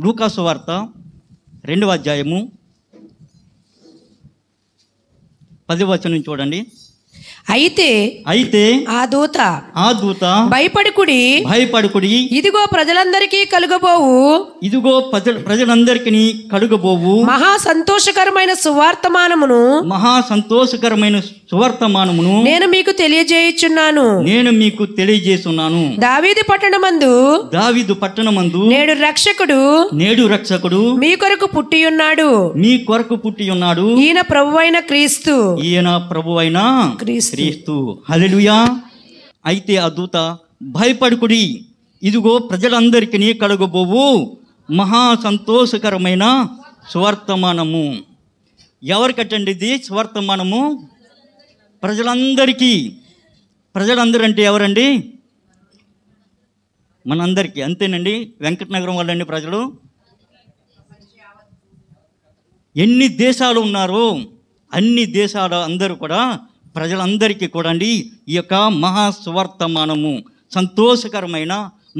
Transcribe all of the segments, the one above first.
లూకా సువార్త 2వ అధ్యాయము 10వ వచనం చూడండి. అయితే ఆ దూత భయపడుకుడి, ఇదిగో ప్రజలందరికీ కలుగబోవు మహా సంతోషకరమైన సువార్తమానమును నేను మీకు తెలియజేయుచున్నాను. దావీదు పట్టణమందు నేడు రక్షకుడు మీ కొరకు పుట్టియున్నాడు. ఈయన ప్రభువైన క్రీస్తు. హల్లెలూయా. అయితే ఆ దూత భయపడుకుడి, ఇదిగో ప్రజలందరికీ కలుగబోవు మహా సంతోషకరమైన సువర్తమానము. ఎవరికటండి ఇది సువర్తమానము? ప్రజలందరికీ. ప్రజలందరూ అంటే ఎవరండి? మనందరికీ. అంతేనండి. వెంకటనగరం వాళ్ళండి ప్రజలు. ఎన్ని దేశాలు ఉన్నారో అన్ని దేశాల అందరూ కూడా ప్రజలందరికీ కూడా అండి ఈ యొక్క మహాసువర్తమానము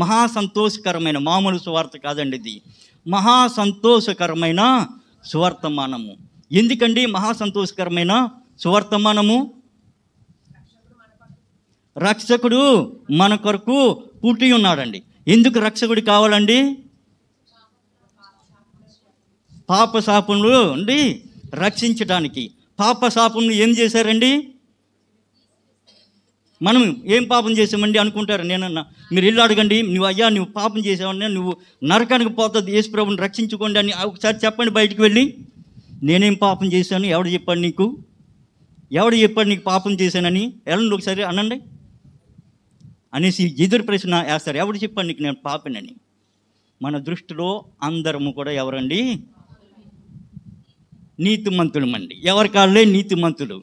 మహాసంతోషకరమైన మామూలు సువార్త కాదండి, ఇది మహాసంతోషకరమైన సువర్తమానము. ఎందుకండి మహాసంతోషకరమైన సువర్తమానము? రక్షకుడు మన కొరకు పుట్టి ఉన్నాడండి. ఎందుకు రక్షకుడు కావాలండి? పాపశాపములు అండి రక్షించడానికి. పాపశాపములు ఏం చేశారండి? మనం ఏం పాపం చేసామండి అనుకుంటారు. నేనన్నా మీరు ఇల్లు అడగండి, నువ్వు పాపం చేసావని, నువ్వు నరకానికి పోతుంది, యేసు ప్రభుని రక్షించుకోండి అని ఒకసారి చెప్పండి బయటికి వెళ్ళి. నేనేం పాపం చేశాను? ఎవడు చెప్పాడు నీకు? నీకు పాపం చేశానని? వెళ్ళండి ఒకసారి అనండి అనేసి ఎదురు ప్రశ్న వేస్తారు. ఎవడు చెప్పాడు నీకు నేను పాపనని? మన దృష్టిలో అందరము కూడా ఎవరండి? నీతిమంతులమండి. ఎవరి కాళ్ళే నీతిమంతులు.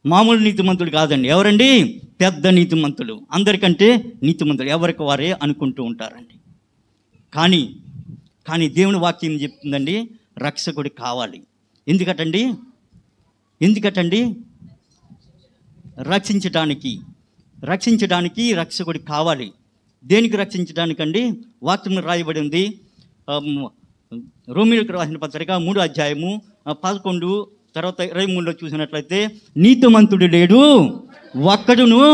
మామూలు నీతిమంతుడు కాదండి. ఎవరండి? పెద్ద నీతిమంతులు. అందరికంటే నీతిమంతులు ఎవరికి వారే అనుకుంటూ ఉంటారండి. కానీ దేవుని వాక్యం చెప్తుందండి రక్షకుడు కావాలి. ఎందుకటండి? రక్షించడానికి రక్షకుడు కావాలి. దేనికి రక్షించడానికండి? వాక్యం రాయబడి ఉంది. రోమీయులకు రాసిన పత్రిక 3వ అధ్యాయము 11 తర్వాత 23లో చూసినట్లయితే, నీతిమంతుడు లేడు, ఒక్కడును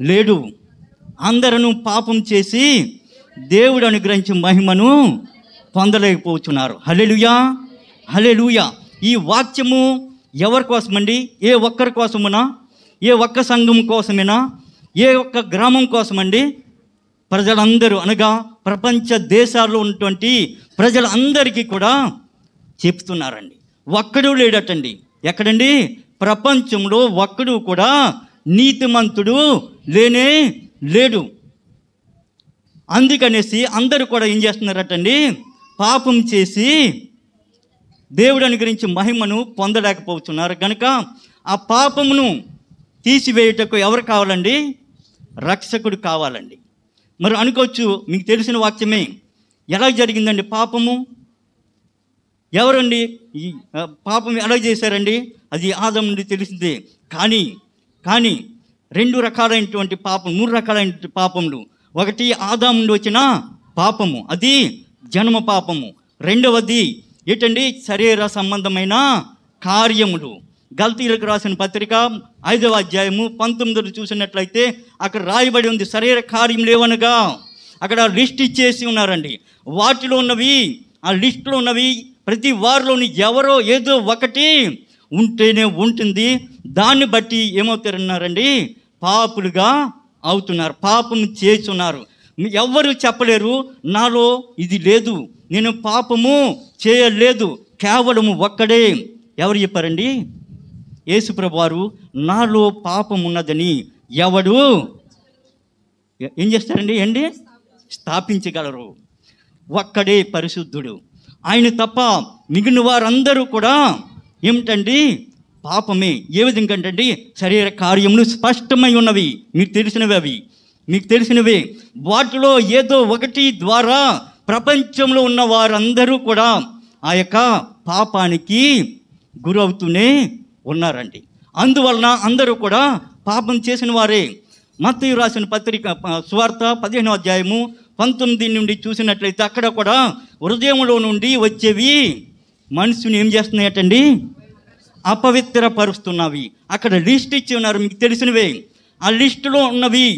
లేడు, అందరూ పాపం చేసి దేవుడు అనుగ్రహించిన మహిమను పొందలేకపోతున్నారు. హల్లెలూయా, హల్లెలూయా. ఈ వాక్యము ఎవరి కోసమండి? ఏ ఒక్కరి కోసమునా? ఏ ఒక్క సంఘం కోసమేనా? ఏ ఒక్క గ్రామం కోసమండి? ప్రజలందరూ అనగా ప్రపంచ దేశాల్లో ఉన్నటువంటి ప్రజలందరికీ కూడా చెప్తున్నారండి. ఒక్కడు లేడటండి. ఎక్కడండి? ప్రపంచంలో ఒక్కడు కూడా నీతిమంతుడు లేనే లేడు. అందుకనేసి అందరూ కూడా ఏం చేస్తున్నారటండి? పాపం చేసి దేవుడు అనుగ్రహించి మహిమను పొందలేకపోతున్నారు. కనుక ఆ పాపమును తీసివేయుటకు ఎవరు కావాలండి? రక్షకుడు కావాలండి. మరి అనుకోవచ్చు, మీకు తెలిసిన వాక్యమే. ఎలా జరిగిందండి పాపము? ఎవరండి ఈ పాపం ఎలా చేశారండి? అది ఆదాము నుండి తెలిసిందే. కానీ 2 రకాలైనటువంటి పాపం, 3 రకాలైన పాపములు. ఒకటి ఆదాము నుండి వచ్చిన పాపము, అది జన్మ పాపము. రెండవది ఏంటండి? శరీర సంబంధమైన కార్యములు. గల్తీలకు రాసిన పత్రిక 5వ అధ్యాయము 19 చూసినట్లయితే అక్కడ రాయబడి ఉంది శరీర కార్యములు ఏవనగా. అక్కడ లిస్ట్ ఇచ్చేసి ఉన్నారండి. వాటిలో ఉన్నవి, ఆ లిస్టులో ఉన్నవి ప్రతి వారిలోని ఎవరో ఏదో ఒకటి ఉంటేనే ఉంటుంది. దాన్ని బట్టి ఏమవుతారన్నారండి? పాపులుగా అవుతున్నారు, పాపం చేస్తున్నారు. ఎవ్వరు చెప్పలేరు నాలో ఇది లేదు, నేను పాపము చేయలేదు. కేవలము ఒక్కడే. ఎవరు చెప్పారండి? యేసుప్రభు వారు నాలో పాపం ఉన్నదని ఎవడు ఏం చేస్తారండి? స్థాపించగలరు. ఒక్కడే పరిశుద్ధుడు. ఆయన తప్ప మిగిలిన వారందరూ కూడా ఏమిటండి? పాపమే. ఏ విధంగా అంటే శరీర కార్యములు స్పష్టమై ఉన్నవి, మీకు తెలిసినవే. వాటిలో ఏదో ఒకటి ద్వారా ప్రపంచంలో ఉన్న వారందరూ కూడా ఆ యొక్క పాపానికి గురవుతూనే ఉన్నారండి. అందువలన అందరూ కూడా పాపం చేసిన వారే. మత్తయి రాసిన పత్రిక సువార్త 15వ అధ్యాయము 19 నుండి చూసినట్లయితే అక్కడ కూడా హృదయంలో నుండి వచ్చేవి మనుషుని ఏం చేస్తున్నాయటండి? అపవిత్రపరుస్తున్నవి. అక్కడ లిస్ట్ ఇచ్చి ఉన్నారు, మీకు తెలిసినవే. ఆ లిస్టులో ఉన్నవి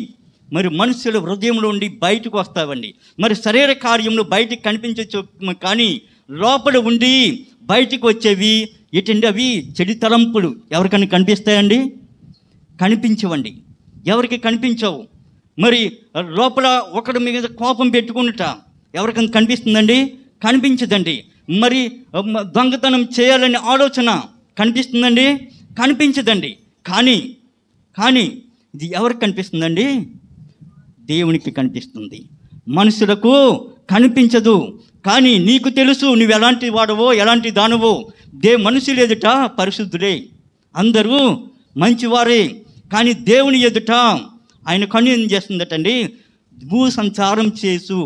మరి మనుషుల హృదయంలో ఉండి బయటకు వస్తావండి. మరి శరీర కార్యములు బయటికి కనిపించవచ్చు, కానీ లోపల ఉండి బయటకు వచ్చేవి ఏంటండి? అవి చెడు తలంపులు. ఎవరికైనా కనిపిస్తాయండి? కనిపించవండి, ఎవరికి కనిపించవు. మరి లోపల ఒకడి మీద కోపం పెట్టుకున్నట ఎవరికైనా కనిపిస్తుందండి? కనిపించదండి. మరి దొంగతనం చేయాలనే ఆలోచన కనిపిస్తుందండి? కనిపించదండి. కానీ ఇది ఎవరికి కనిపిస్తుందండి? దేవునికి కనిపిస్తుంది, మనుషులకు కనిపించదు. కానీ నీకు తెలుసు నువ్వు ఎలాంటి వాడవో, ఎలాంటి దానవో. మనుషులు ఎదుట పరిశుద్ధులే, అందరూ మంచివారే. కానీ దేవుని ఎదుట ఆయన కన్ను ఏం చేస్తుందటండి? భూ సంచారం చేసు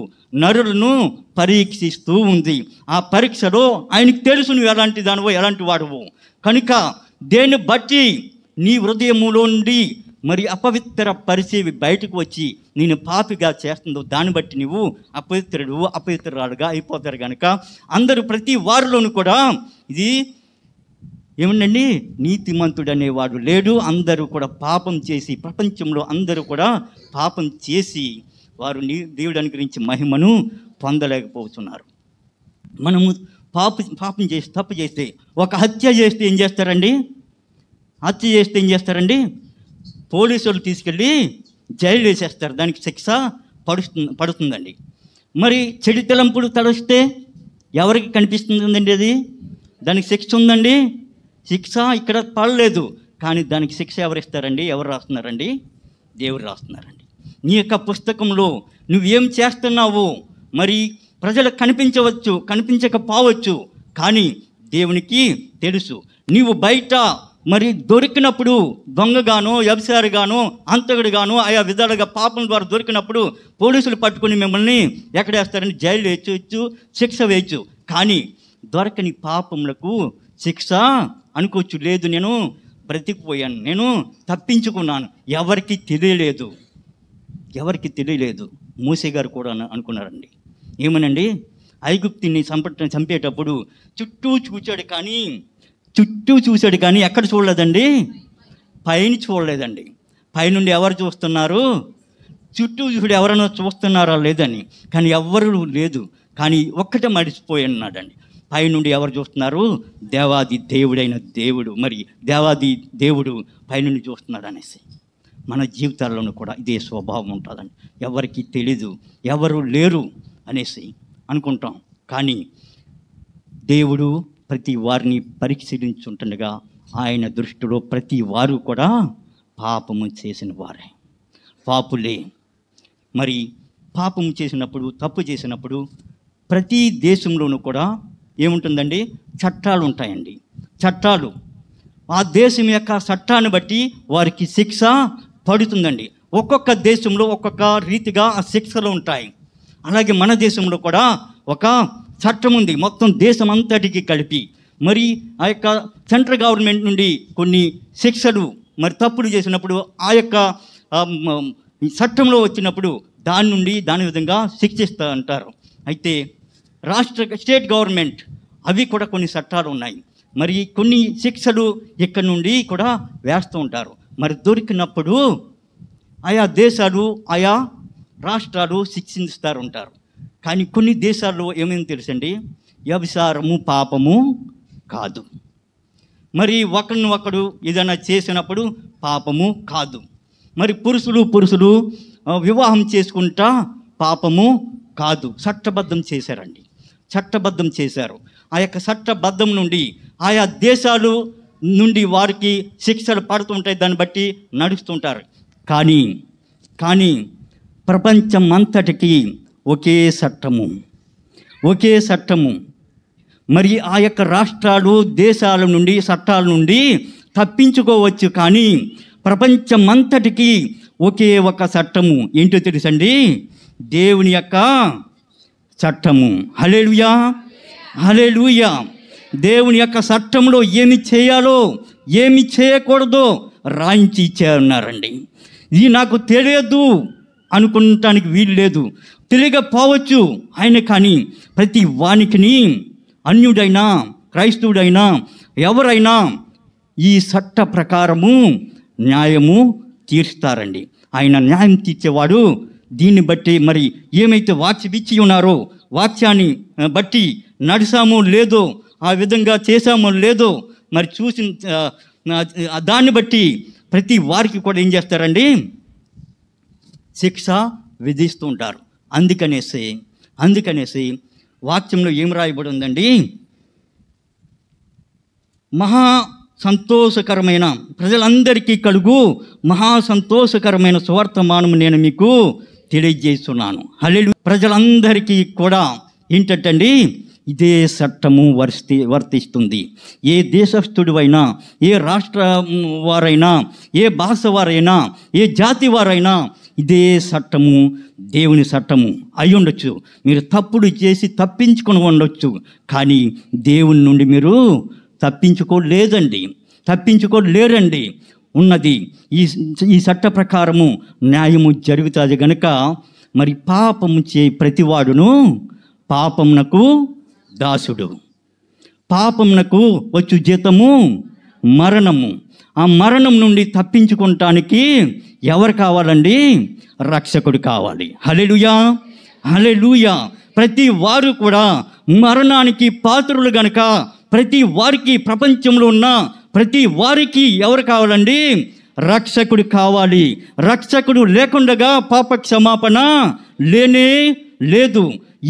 నరులను పరీక్షిస్తూ ఉంది. ఆ పరీక్షలో ఆయనకు తెలుసు నువ్వు ఎలాంటి దానవో, ఎలాంటి వాడవో. కనుక దేన్ని బట్టి నీ హృదయములో నుండి మరి అపవిత్ర పరిచేవి బయటకు వచ్చి నేను పాపిగా చేస్తుందో దాన్ని బట్టి నువ్వు అపవిత్రురాలుగా అయిపోతారు. కనుక అందరూ ప్రతి వారిలోనూ కూడా ఇది ఏమండి, నీతిమంతుడు అనేవాడు లేడు. అందరూ కూడా పాపం చేసి, ప్రపంచంలో అందరూ కూడా పాపం చేసి వారు దేవుడు అనుగ్రహించి మహిమను పొందలేకపోతున్నారు. మనము పాపం చేసి, తప్పు చేస్తే, ఒక హత్య చేస్తే ఏం చేస్తారండి? హత్య చేస్తే ఏం చేస్తారండి? పోలీసులు తీసుకెళ్ళి జైలు వేసేస్తారు, దానికి శిక్ష పడుతుందండి. మరి చెడు తలంపులు తలస్తే ఎవరికి కనిపిస్తుందండి? అది దానికి శిక్ష ఉందండి. శిక్ష ఇక్కడ పడలేదు, కానీ దానికి శిక్ష ఎవరు ఇస్తారండి? ఎవరు రాస్తున్నారండి? దేవుడు రాస్తున్నారండి. నీ యొక్క పుస్తకంలో నువ్వేం చేస్తున్నావు మరి ప్రజలకు కనిపించవచ్చు, కనిపించకపోవచ్చు, కానీ దేవునికి తెలుసు. నీవు బయట మరి దొరికినప్పుడు దొంగగానో, వ్యభిచారిగానో, అంతకుడిగానో, ఆయా విధాలుగా పాపం ద్వారా దొరికినప్పుడు పోలీసులు పట్టుకుని మిమ్మల్ని ఎక్కడ వేస్తారని? జైలు వేయచ్చు, శిక్ష వేయచ్చు. కానీ దొరకని పాపములకు శిక్ష అనుకోవచ్చు, లేదు నేను బ్రతికిపోయాను, నేను తప్పించుకున్నాను, ఎవరికి తెలియలేదు. మోసే గారు కూడా అనుకున్నారండి. ఏమనండి? ఐగుప్తుని చంపేటప్పుడు చుట్టూ చూశాడు కానీ ఎక్కడ చూడలేదండి? పైన చూడలేదండి. పైనుండి ఎవరు చూస్తున్నారు? చుట్టూ చూడు ఎవరైనా చూస్తున్నారా లేదని, కానీ ఎవ్వరు లేదు. కానీ ఒక్కటే మడిచిపోయి ఉన్నాడండి. పైనుండి ఎవరు చూస్తున్నారు? దేవాది దేవుడైన దేవుడు. మరి దేవాది దేవుడు పైనుండి చూస్తున్నాడు అనేసి మన జీవితాల్లోనూ కూడా ఇదే స్వభావం ఉంటుందండి. ఎవరికి తెలీదు, ఎవరు లేరు అనేసి అనుకుంటాం. కానీ దేవుడు ప్రతి వారిని పరిశీలించుంటుండగా ఆయన దృష్టిలో ప్రతి వారు కూడా పాపము చేసిన వారే, పాపులే. మరి పాపము చేసినప్పుడు, తప్పు చేసినప్పుడు ప్రతి దేశంలోనూ కూడా ఏముంటుందండి? చట్టాలు ఉంటాయండి. చట్టాలు, ఆ దేశం యొక్క చట్టాన్ని బట్టి వారికి శిక్ష పడుతుందండి. ఒక్కొక్క దేశంలో ఒక్కొక్క రీతిగా ఆ శిక్షలు ఉంటాయి. అలాగే మన దేశంలో కూడా ఒక చట్టం ఉంది, మొత్తం దేశం అంతటికి కలిపి. మరి ఆ యొక్క సెంట్రల్ గవర్నమెంట్ నుండి కొన్ని శిక్షలు మరి తప్పులు చేసినప్పుడు ఆ యొక్క చట్టంలో వచ్చినప్పుడు దాని విధంగా శిక్షిస్తూ అంటారు. అయితే స్టేట్ గవర్నమెంట్ అవి కూడా కొన్ని చట్టాలు ఉన్నాయి. మరి కొన్ని శిక్షలు ఇక్కడ నుండి కూడా వేస్తూ ఉంటారు. మరి దొరికినప్పుడు ఆయా దేశాలు, ఆయా రాష్ట్రాలు శిక్షిస్తారు ఉంటారు. కానీ కొన్ని దేశాల్లో ఏమైంది తెలుసండి? వ్యభిచారము పాపము కాదు. మరి ఒకరు ఏదైనా చేసినప్పుడు పాపము కాదు. మరి పురుషులు వివాహం చేసుకుంటా పాపము కాదు. చట్టబద్ధం చేశారండి, చట్టబద్ధం చేశారు. ఆ యొక్క చట్టబద్ధం నుండి ఆయా దేశాలు నుండి వారికి శిక్షలు పడుతుంటాయి, దాన్ని బట్టి నడుస్తుంటారు. కానీ ప్రపంచం అంతటికి ఒకే చట్టము. మరి ఆ యొక్క రాష్ట్రాలు, దేశాల నుండి, చట్టాల నుండి తప్పించుకోవచ్చు, కానీ ప్రపంచం అంతటికి ఒకే ఒక చట్టము. ఏంటో తెలుసండి? దేవుని యొక్క చట్టము. హల్లెలూయా, హల్లెలూయా. దేవుని యొక్క చట్టంలో ఏమి చేయాలో, ఏమి చేయకూడదో రాయించి ఇచ్చారన్నారండి. ఇది నాకు తెలియదు అనుకుంటానికి వీలు లేదు, తెలియకపోవచ్చు ఆయన. కానీ ప్రతి వానికిని, అన్యుడైనా క్రైస్తవుడైనా ఎవరైనా ఈ చట్ట ప్రకారము న్యాయము తీరుస్తారండి. ఆయన న్యాయం తీర్చేవాడు. దీన్ని బట్టి మరి ఏమైతే వాక్యం ఇచ్చి ఉన్నారో, వాక్యాన్ని బట్టి నడిచామో లేదో, ఆ విధంగా చేశామో లేదో మరి చూసిన దాన్ని బట్టి ప్రతి వారికి కూడా ఏం చేస్తారండి, శిక్ష విధిస్తూ ఉంటారు. అందుకనేసి వాక్యంలో ఏం రాయబడి ఉందండి, మహా సంతోషకరమైన, ప్రజలందరికీ కలుగు మహా సంతోషకరమైన సువర్తమానము నేను మీకు తెలియజేస్తున్నాను. హల్లెలూయా. ప్రజలందరికీ కూడా ఏంటంటండి, ఇదే చట్టము వర్తిస్తుంది. ఏ దేశస్థుడివైనా, ఏ రాష్ట్ర వారైనా, ఏ భాష వారైనా, ఏ జాతి వారైనా ఇదే చట్టము దేవుని చట్టము అయి ఉండొచ్చు. మీరు తప్పుడు చేసి తప్పించుకొని ఉండొచ్చు, కానీ దేవుని నుండి మీరు తప్పించుకోలేరండి. ఉన్నది ఈ చట్ట ప్రకారము న్యాయము జరుగుతుంది గనుక మరి పాపము చే ప్రతివాడును పాపమునకు దాసుడు. పాపమునకు వచ్చు జీతము మరణము. ఆ మరణం నుండి తప్పించుకోవటానికి ఎవరు కావాలండి, రక్షకుడు కావాలి. హల్లెలూయా, హల్లెలూయా. ప్రతి వారు కూడా మరణానికి పాత్రులు గనక ప్రతి వారికి, ప్రపంచంలో ఉన్న ప్రతి వారికి ఎవరు కావాలండి, రక్షకుడు కావాలి. రక్షకుడు లేకుండా పాప క్షమాపణ లేనే లేదు.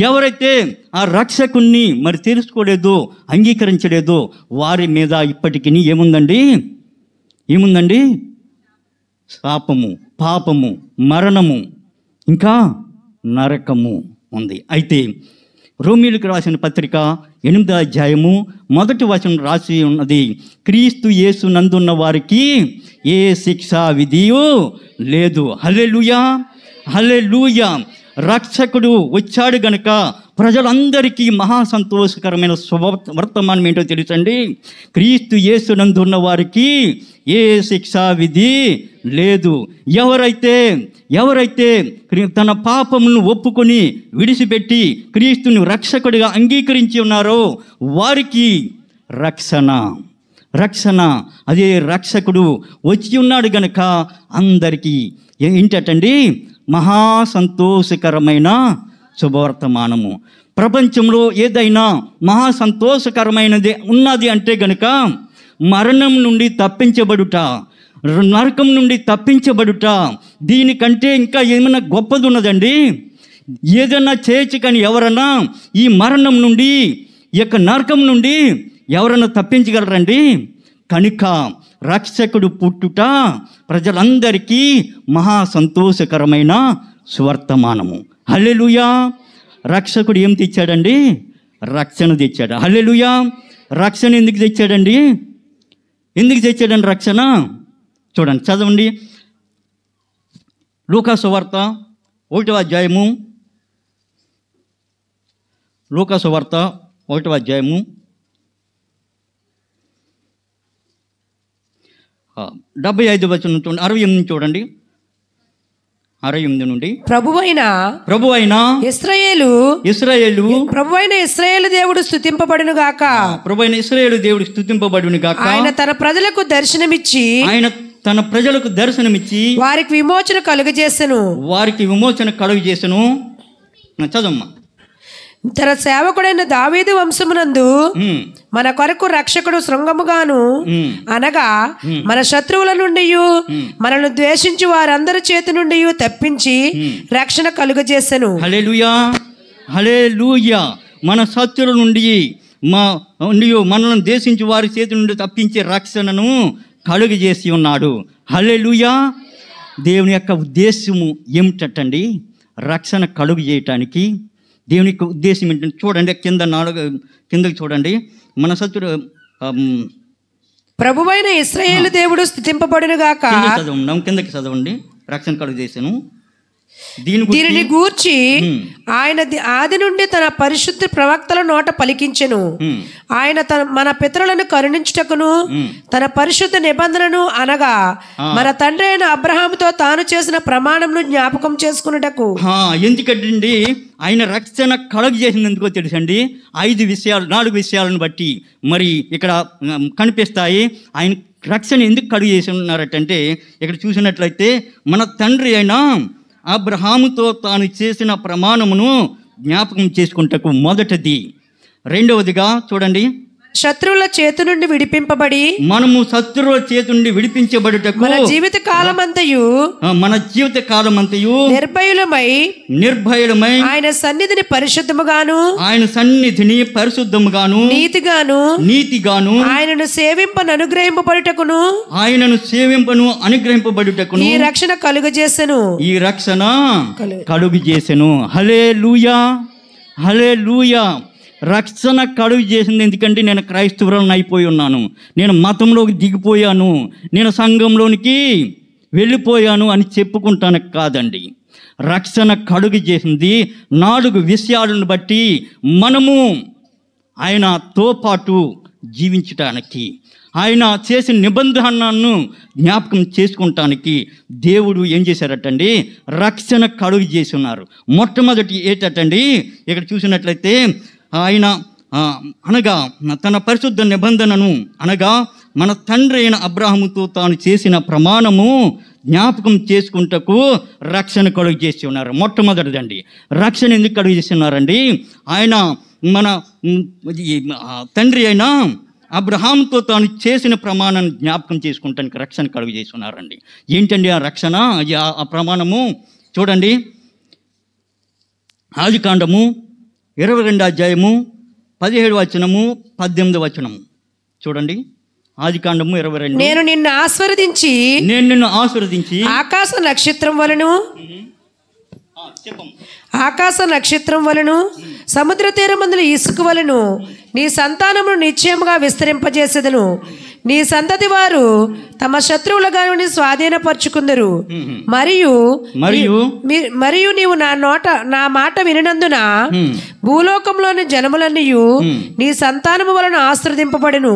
ఎవరైతే ఆ రక్షకుణ్ణి మరి తెలుసుకోలేదో, అంగీకరించలేదో వారి మీద ఇప్పటికీ ఏముందండి శాపము, పాపము, మరణము, ఇంకా నరకము ఉంది. అయితే రోమీయులకు రాసిన పత్రిక 8వ అధ్యాయము 1వ వచనం రాసి ఉన్నది, క్రీస్తు యేసు నందున్న వారికి ఏ శిక్షా విధియు లేదు. హల్లెలూయా, హల్లెలూయా. రక్షకుడు వచ్చాడు గనుక ప్రజలందరికీ మహా సంతోషకరమైన వర్తమానం ఏంటో తెలుసండి, క్రీస్తు యేసు నందున్న వారికి ఏ శిక్షా విధి లేదు. ఎవరైతే తన పాపములను ఒప్పుకొని విడిచిపెట్టి క్రీస్తుని రక్షకుడిగా అంగీకరించి ఉన్నారో వారికి రక్షణ అదే రక్షకుడు వచ్చి ఉన్నాడు గనక అందరికీ ఏంటండి, మహా సంతోషకరమైన శుభవర్తమానము. ప్రపంచంలో ఏదైనా మహా సంతోషకరమైనది ఉన్నది అంటే గనుక మరణం నుండి తప్పించబడుట, నరకం నుండి తప్పించబడుట. దీనికంటే ఇంకా ఏమైనా గొప్పది ఉన్నదండి? ఏదైనా చేయొచ్చు, కానీ ఎవరన్నా ఈ మరణం నుండి, ఈ యొక్క నరకం నుండి ఎవరన్నా తప్పించగలరండి? కనుక రక్షకుడు పుట్టుట ప్రజలందరికీ మహా సంతోషకరమైన సువర్తమానము. హల్లెలూయా. రక్షకుడు ఏం తెచ్చాడండి? రక్షణ తెచ్చాడు. హల్లెలూయా. రక్షణ ఎందుకు తెచ్చాడండి? రక్షణ చూడండి, చదవండి. లూకా సువార్త 1వ అధ్యాయము, లూకా సువార్త 1వ అధ్యాయము 75వ వచనం చూడండి, 68 చూడండి, 68 నుండి. ప్రభువైన ఇశ్రాయేలు దేవుడు స్తుతింపబడును గాక. ప్రభువైన ఇశ్రాయేలు దేవుడు స్తుతింపబడును గాక. ఆయన తన ప్రజలకు దర్శనమిచ్చి వారికి విమోచన కలుగజేసెను. చదవమ్మా. తన సేవకుడైన దావీదు వంశమునందు మన కొరకు రక్షకుడు శృంగముగాను, అనగా మన శత్రువుల నుండి, మనల్ని ద్వేషించి వారందరి చేతి నుండి తప్పించి రక్షణ కలుగజేసెను. హల్లెలూయా, హల్లెలూయా. మన శత్రువుల నుండి మనల్ని ద్వేషించి వారి చేతి నుండి తప్పించే రక్షణను కలుగజేసి ఉన్నాడు. హల్లెలూయా. దేవుని యొక్క ఉద్దేశము ఏమిటండి? రక్షణ కలుగు చేయటానికి దేవుని యొక్క ఉద్దేశం ఏంటంటే చూడండి, కిందకి చూడండి. మన శత్రు ప్రభువైన ఇశ్రాయేలు దేవుడు స్తుతింపబడును గాక. కిందకి చదవండి, రక్షణ కలుగు చేశాను. దీనిని గూర్చి ఆయన ఆది నుండి తన పరిశుద్ధ ప్రవక్తల నోట పలికించెను. ఆయన మన పితరులను కరుణించుటకును తన పరిశుద్ధ నిబంధనను అనగా మన తండ్రి అయిన అబ్రహాముతో తాను చేసిన ప్రమాణంను జ్ఞాపకం చేసుకున్నటకు. ఎందుకంటే ఆయన రక్షణ కలుగ చేసినందుకో తెలుసండి. 4 విషయాలను బట్టి మరి ఇక్కడ కనిపిస్తాయి. ఆయన రక్షణ ఎందుకు కలుగ చేసి ఉన్నారటంటే, ఇక్కడ చూసినట్లయితే మన తండ్రి అయిన అబ్రహాముతో తాను చేసిన ప్రమాణమును జ్ఞాపకం చేసుకుంటకు మొదటిది. రెండవదిగా చూడండి, శత్రువుల చేతి నుండి విడిపింపబడి మనము శత్రువుల చేతి నుండి విడిపించబడుటకు మన జీవిత కాలమంతయు నిర్భయులమై ఆయన సన్నిధిని పరిశుద్ధముగాను నీతిగాను ఆయనను సేవింపను అనుగ్రహింపబడుటకును ఈ రక్షణ కలుగజేసెను. హల్లెలూయా, హల్లెలూయా. రక్షణ కలుగు చేసింది. ఎందుకంటే నేను క్రైస్తవులను అయిపోయి ఉన్నాను, నేను మతంలోకి దిగిపోయాను, నేను సంఘంలోనికి వెళ్ళిపోయాను అని చెప్పుకుంటానికి కాదండి. రక్షణ కలుగు చేసింది 4 విషయాలను బట్టి మనము ఆయనతో పాటు జీవించటానికి, ఆయన చేసిన నిబంధనను జ్ఞాపకం చేసుకుంటానికి దేవుడు ఏం చేశారటండి, రక్షణ కలుగు చేసి ఉన్నారు. మొట్టమొదటి ఏంటండి, ఇక్కడ చూసినట్లయితే ఆయన అనగా తన పరిశుద్ధ నిబంధనను అనగా మన తండ్రి అయిన అబ్రాహాముతో తాను చేసిన ప్రమాణము జ్ఞాపకం చేసుకుంటకు రక్షణ కలుగు చేసి ఉన్నారు. మొట్టమొదటిదండి రక్షణ ఎందుకు కలుగు చేసి ఉన్నారండి, ఆయన మన తండ్రి అయిన అబ్రహాముతో తాను చేసిన ప్రమాణాన్ని జ్ఞాపకం చేసుకుంటానికి రక్షణ కలుగు చేసి ఉన్నారండి. ఏంటండి ఆ రక్షణ, ఆ ప్రమాణము? చూడండి, ఆదికాండము 22వ అధ్యాయము 17వ వచనము 18వ వచనము చూడండి. ఆదికాండము 22. నేను నిన్ను ఆశీర్వదించి ఆకాశ నక్షత్రం వలను సముద్ర తీరమందుల ఇసుక వలను నీ సంతానమును నిశ్చయముగా విస్తరింపజేసేదను. నీ సంతతి వారు తమ శత్రువులుగా స్వాధీనపరుచుకుందరు. మరియు నీవు నా మాట వినినందున భూలోకంలోని జనములన్నీ నీ సంతానము వలన ఆశీర్వదింపబడును.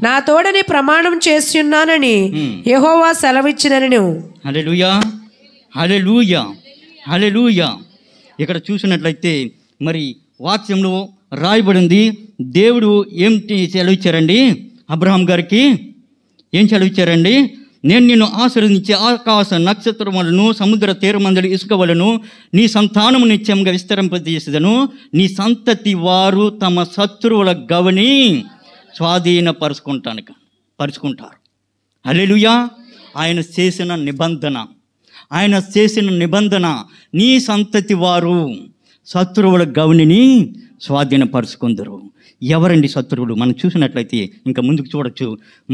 నా తోడని ప్రమాణం చేసి ఉన్నానని యెహోవా సెలవిచ్చినను. హల్లెలూయా, హల్లెలూయా, హల్లెలూయా. ఇక్కడ చూసినట్లయితే మరి వాక్యంలో రాయబడింది, దేవుడు ఏంటి సెలవిచ్చారండి అబ్రహాం గారికి? ఏం సెలవిచ్చారండి? నేను నిన్ను ఆశీర్వదించి ఆకాశ నక్షత్రములను సముద్ర తీరమందలి ఇసుక వలను నీ సంతానము నిత్యంగా విస్తరింపజేసేదను. నీ సంతతి వారు తమ శత్రువుల గవని పరుచుకుంటారు. హల్లెలూయా. ఆయన చేసిన నిబంధన నీ సంతతి వారు శత్రువుల గవనిని స్వాధీనపరుచుకుందరు. ఎవరండి శత్రువులు? మనం చూసినట్లయితే ఇంకా ముందుకు చూడొచ్చు.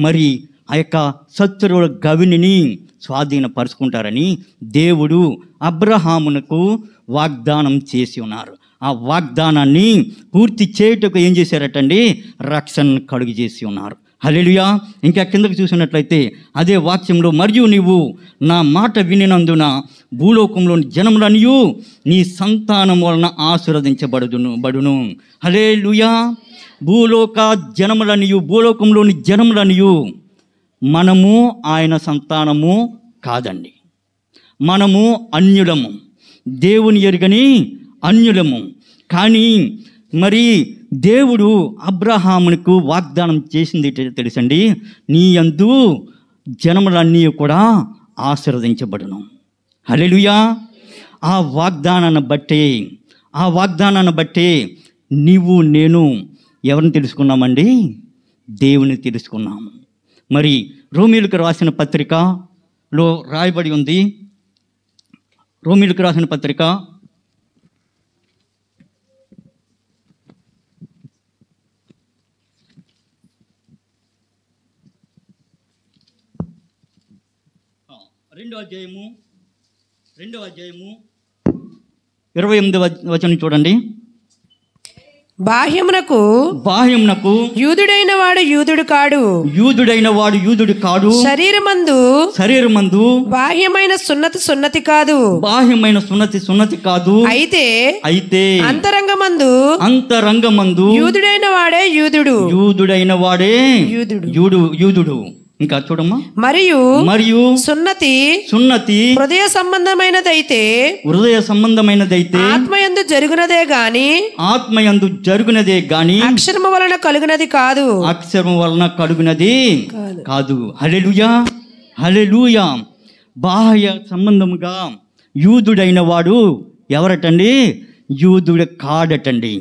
మరి ఆ యొక్క శత్రువుల గవిని స్వాధీనపరుచుకుంటారని దేవుడు అబ్రహామునకు వాగ్దానం చేసి ఉన్నారు. ఆ వాగ్దానాన్ని పూర్తి చేయుటకు ఏం చేశారటండి, రక్షణ కలుగు చేసి ఉన్నారు. హల్లెలూయా. ఇంకా కిందకు చూసినట్లయితే అదే వాక్యంలో, మరియు నీవు నా మాట వినినందున భూలోకంలోని జనములనియు నీ సంతానం వలన ఆశీర్వదించబడును. హల్లెలూయా. భూలోకంలోని జనములనియు మనము ఆయన సంతానము కాదండి, మనము అన్యులము, దేవుని ఎరుగని అన్యులము. కానీ మరి దేవుడు అబ్రహామునకు వాగ్దానం చేసింది తెలుసండి, నీ యందు జనములన్నీ కూడా ఆశీర్వదించబడును. హల్లెలూయా. ఆ వాగ్దానాన్ని బట్టే నీవు నేను ఎవరిని తెలుసుకున్నామండి? దేవుని తెలుసుకున్నాము. మరి రోమీయులకు రాసిన పత్రికలో రాయబడి ఉంది, రోమీయులకు రాసిన పత్రిక 2వ అధ్యాయము 28వ వచనం చూడండి. బాహ్యమునకు యూదుడైన వాడు యూదుడు కాడు, యూదుడు కాడు, శరీరమందు బాహ్యమైన సున్నతి కాదు, బాహ్యమైన సున్నతి కాదు, అయితే అంతరంగమందు యూదుడైన వాడే యూదుడు. ఇంకా చూడమ్మా, మరియు సున్నతి హృదయ సంబంధమైనదైతే ఆత్మయందు జరుగునదే గాని అక్షరము వలన కలుగునది కాదు. హల్లెలూయా. బాహ్య సంబంధముగా యూదుడైన వాడు ఎవరటండి? యూదుడు కాడటండి.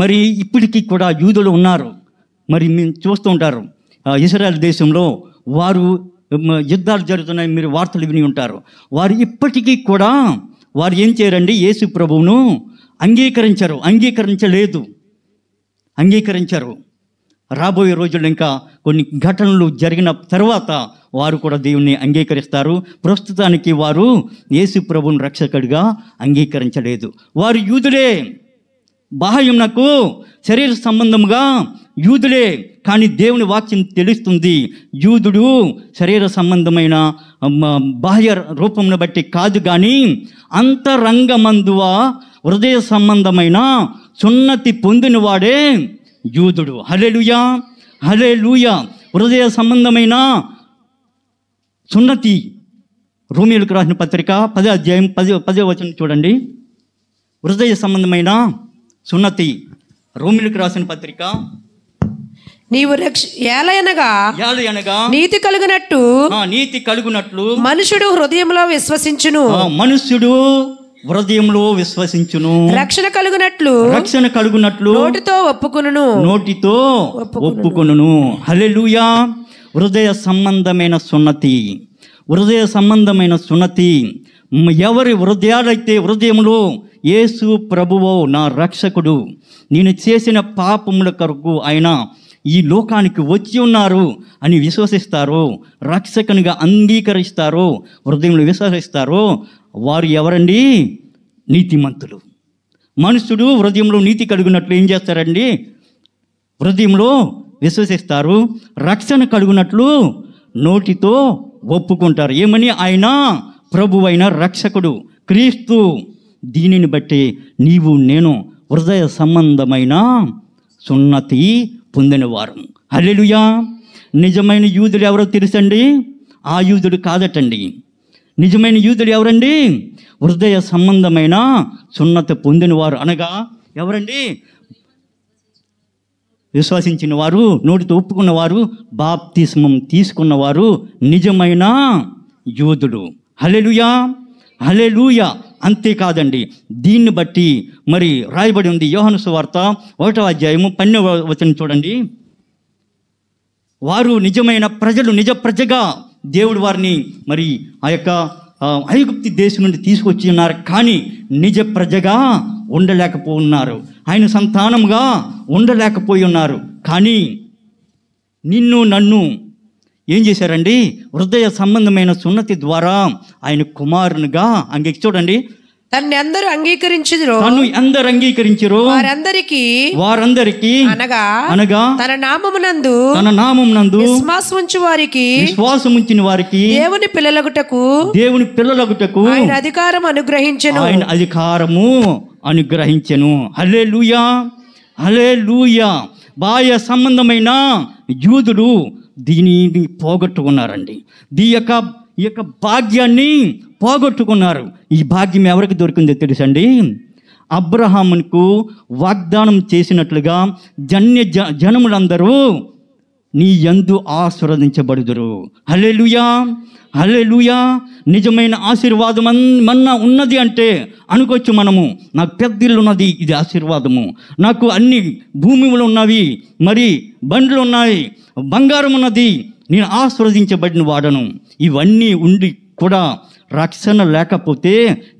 మరి ఇప్పటికీ కూడా యూదులు ఉన్నారు. మరి మీరు చూస్తూ ఉంటారు, ఇశ్రాయేల్ దేశంలో వారు యుద్ధాలు జరుగుతున్నాయి, మీరు వార్తలు విని ఉంటారు. వారు ఇప్పటికీ కూడా వారు ఏం చేయరండి? యేసు ప్రభువును అంగీకరించరు. రాబోయే రోజుల్లో ఇంకా కొన్ని ఘటనలు జరిగిన తర్వాత వారు కూడా దేవుణ్ణి అంగీకరిస్తారు. ప్రస్తుతానికి వారు యేసు ప్రభువును రక్షకుడిగా అంగీకరించలేదు. వారు యూదులే, బాహ్యమునకు శరీర సంబంధముగా యూదులే, కానీ దేవుని వాక్యం తెలుస్తుంది, యూదుడు శరీర సంబంధమైన బాహ్య రూపమును బట్టి కాదు, కానీ అంతరంగమందువ హృదయ సంబంధమైన సున్నతి పొందిన వాడే యూదుడు. హల్లెలూయా. హృదయ సంబంధమైన సున్నతి. రోమీయులకు రాసిన పత్రిక 10వ అధ్యాయం 10వ వచనం చూడండి. హృదయ సంబంధమైన సున్నతి. రోమీయులకు రాసిన పత్రిక, నీవు ఏలయనగా నీతి కలుగునట్లు మనుషుడు హృదయంలో విశ్వసించును, రక్షణ కలుగునట్లు నోటితో ఒప్పుకొనును. హల్లెలూయా. హృదయ సంబంధమైన సున్నతి. ఎవరి హృదయాలైతే హృదయంలో యేసు ప్రభువో నా రక్షకుడు, నేను చేసిన పాపముల కొరకు ఆయన ఈ లోకానికి వచ్చి ఉన్నారు అని విశ్వసిస్తారో, రక్షకునిగా అంగీకరిస్తారో, హృదయంలో విశ్వసిస్తారో, వారు ఎవరండి? నీతిమంతులు. మనుషుడు హృదయంలో నీతి కలుగునట్లు ఏం చేస్తారండి? హృదయంలో విశ్వసిస్తారు, రక్షణ కలుగునట్లు నోటితో ఒప్పుకుంటారు. ఏమని? ఆయన ప్రభువైన రక్షకుడు క్రీస్తు. దీనిని బట్టి నీవు నేను హృదయ సంబంధమైన సున్నతి పొందినవారు. హల్లెలూయా. నిజమైన యూదులు ఎవరో తెలుసండి? ఆ యూదుడు కాదటండి. నిజమైన యూదులు ఎవరండి? హృదయ సంబంధమైన సున్నతి పొందినవారు. అనగా ఎవరండి? విశ్వసించిన వారు, నోటితో ఒప్పుకున్నవారు, బాప్తిస్మం తీసుకున్నవారు నిజమైన యూదుడు. హల్లెలూయా. అంతేకాదండి, దీన్ని బట్టి మరి రాయబడి ఉంది యోహాను సువార్త 1వ అధ్యాయము 12వ వచనం చూడండి. వారు నిజమైన ప్రజలు, నిజ ప్రజగా దేవుడు వారిని మరి ఆ యొక్క ఐగుప్తు దేశం నుండి తీసుకొచ్చి ఉన్నారు, కానీ నిజ ప్రజగా ఉండలేకపోతున్నారు, ఆయన సంతానముగా ఉండలేకపోయి ఉన్నారు. కానీ నిన్ను నన్ను ఏం చేశారండి? హృదయ సంబంధమైన సున్నతి ద్వారా ఆయన కుమారునిగా చూడండి, తన్ను అందరూ అంగీకరించిరో వారందరికీ అనగా తన నామమునందు విశ్వాసం ఉంచిన వారికి దేవుని పిల్లలగుటకు ఆయన అధికారము అనుగ్రహించెను. హల్లెలూయా. బాహ్య సంబంధమైన యూదులు దీనిని పోగొట్టుకున్నారండి. ఈ యొక్క భాగ్యాన్ని పోగొట్టుకున్నారు. ఈ భాగ్యం ఎవరికి దొరికిందో తెలుసండి? అబ్రహాముకు వాగ్దానం చేసినట్లుగా జనములందరూ నీ యందు ఆశీర్వదించబడుదురు. హల్లెలూయా. నిజమైన ఆశీర్వాదం మన్నా ఉన్నది అంటే అనుకోవచ్చు మనము, నాకు పెద్ద ఇల్లు ఉన్నది, ఇది ఆశీర్వాదము, నాకు అన్ని భూములు ఉన్నవి, మరి బండ్లు ఉన్నాయి, బంగారం ఉన్నది, నేను ఆశీర్వదించబడిన వాడను. ఇవన్నీ ఉండి కూడా రక్షణ లేకపోతే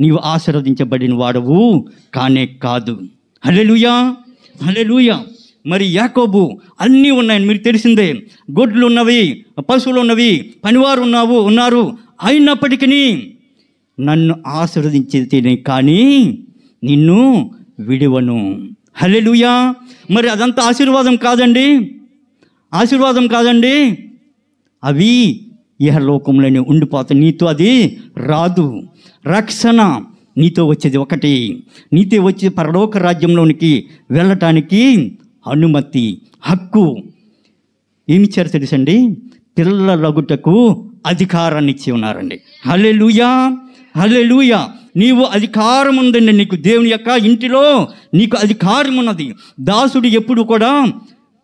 నీవు ఆశీర్వదించబడిన వాడవు కానే కాదు. హల్లెలూయా. మరి యాకోబు అన్నీ ఉన్నాయని మీరు తెలిసిందే, గొడ్లు ఉన్నవి, పశువులు ఉన్నవి, పనివారు ఉన్నారు, అయినప్పటికీ నన్ను ఆశీర్వదించేది కానీ నిన్ను విడువను. హల్లెలూయా. మరి అదంతా ఆశీర్వాదం కాదండి, ఆశీర్వాదం కాదండి. అవి ఇహలోకంలోనే ఉండిపోతాయి, నీతో అది రాదు. రక్షణ నీతో వచ్చేది ఒకటి, నీతో వచ్చి పరలోక రాజ్యంలోనికి వెళ్ళటానికి అనుమతి, హక్కు. ఏమిచ్చారు తెలుసండి? పిల్లలగుటకు అధికారాన్ని ఇచ్చి ఉన్నారండి. హల్లెలూయా, హల్లెలూయా. నీవు అధికారం ఉందండి, నీకు దేవుని యొక్క ఇంటిలో నీకు అధికారం ఉన్నది. దాసుడు ఎప్పుడు కూడా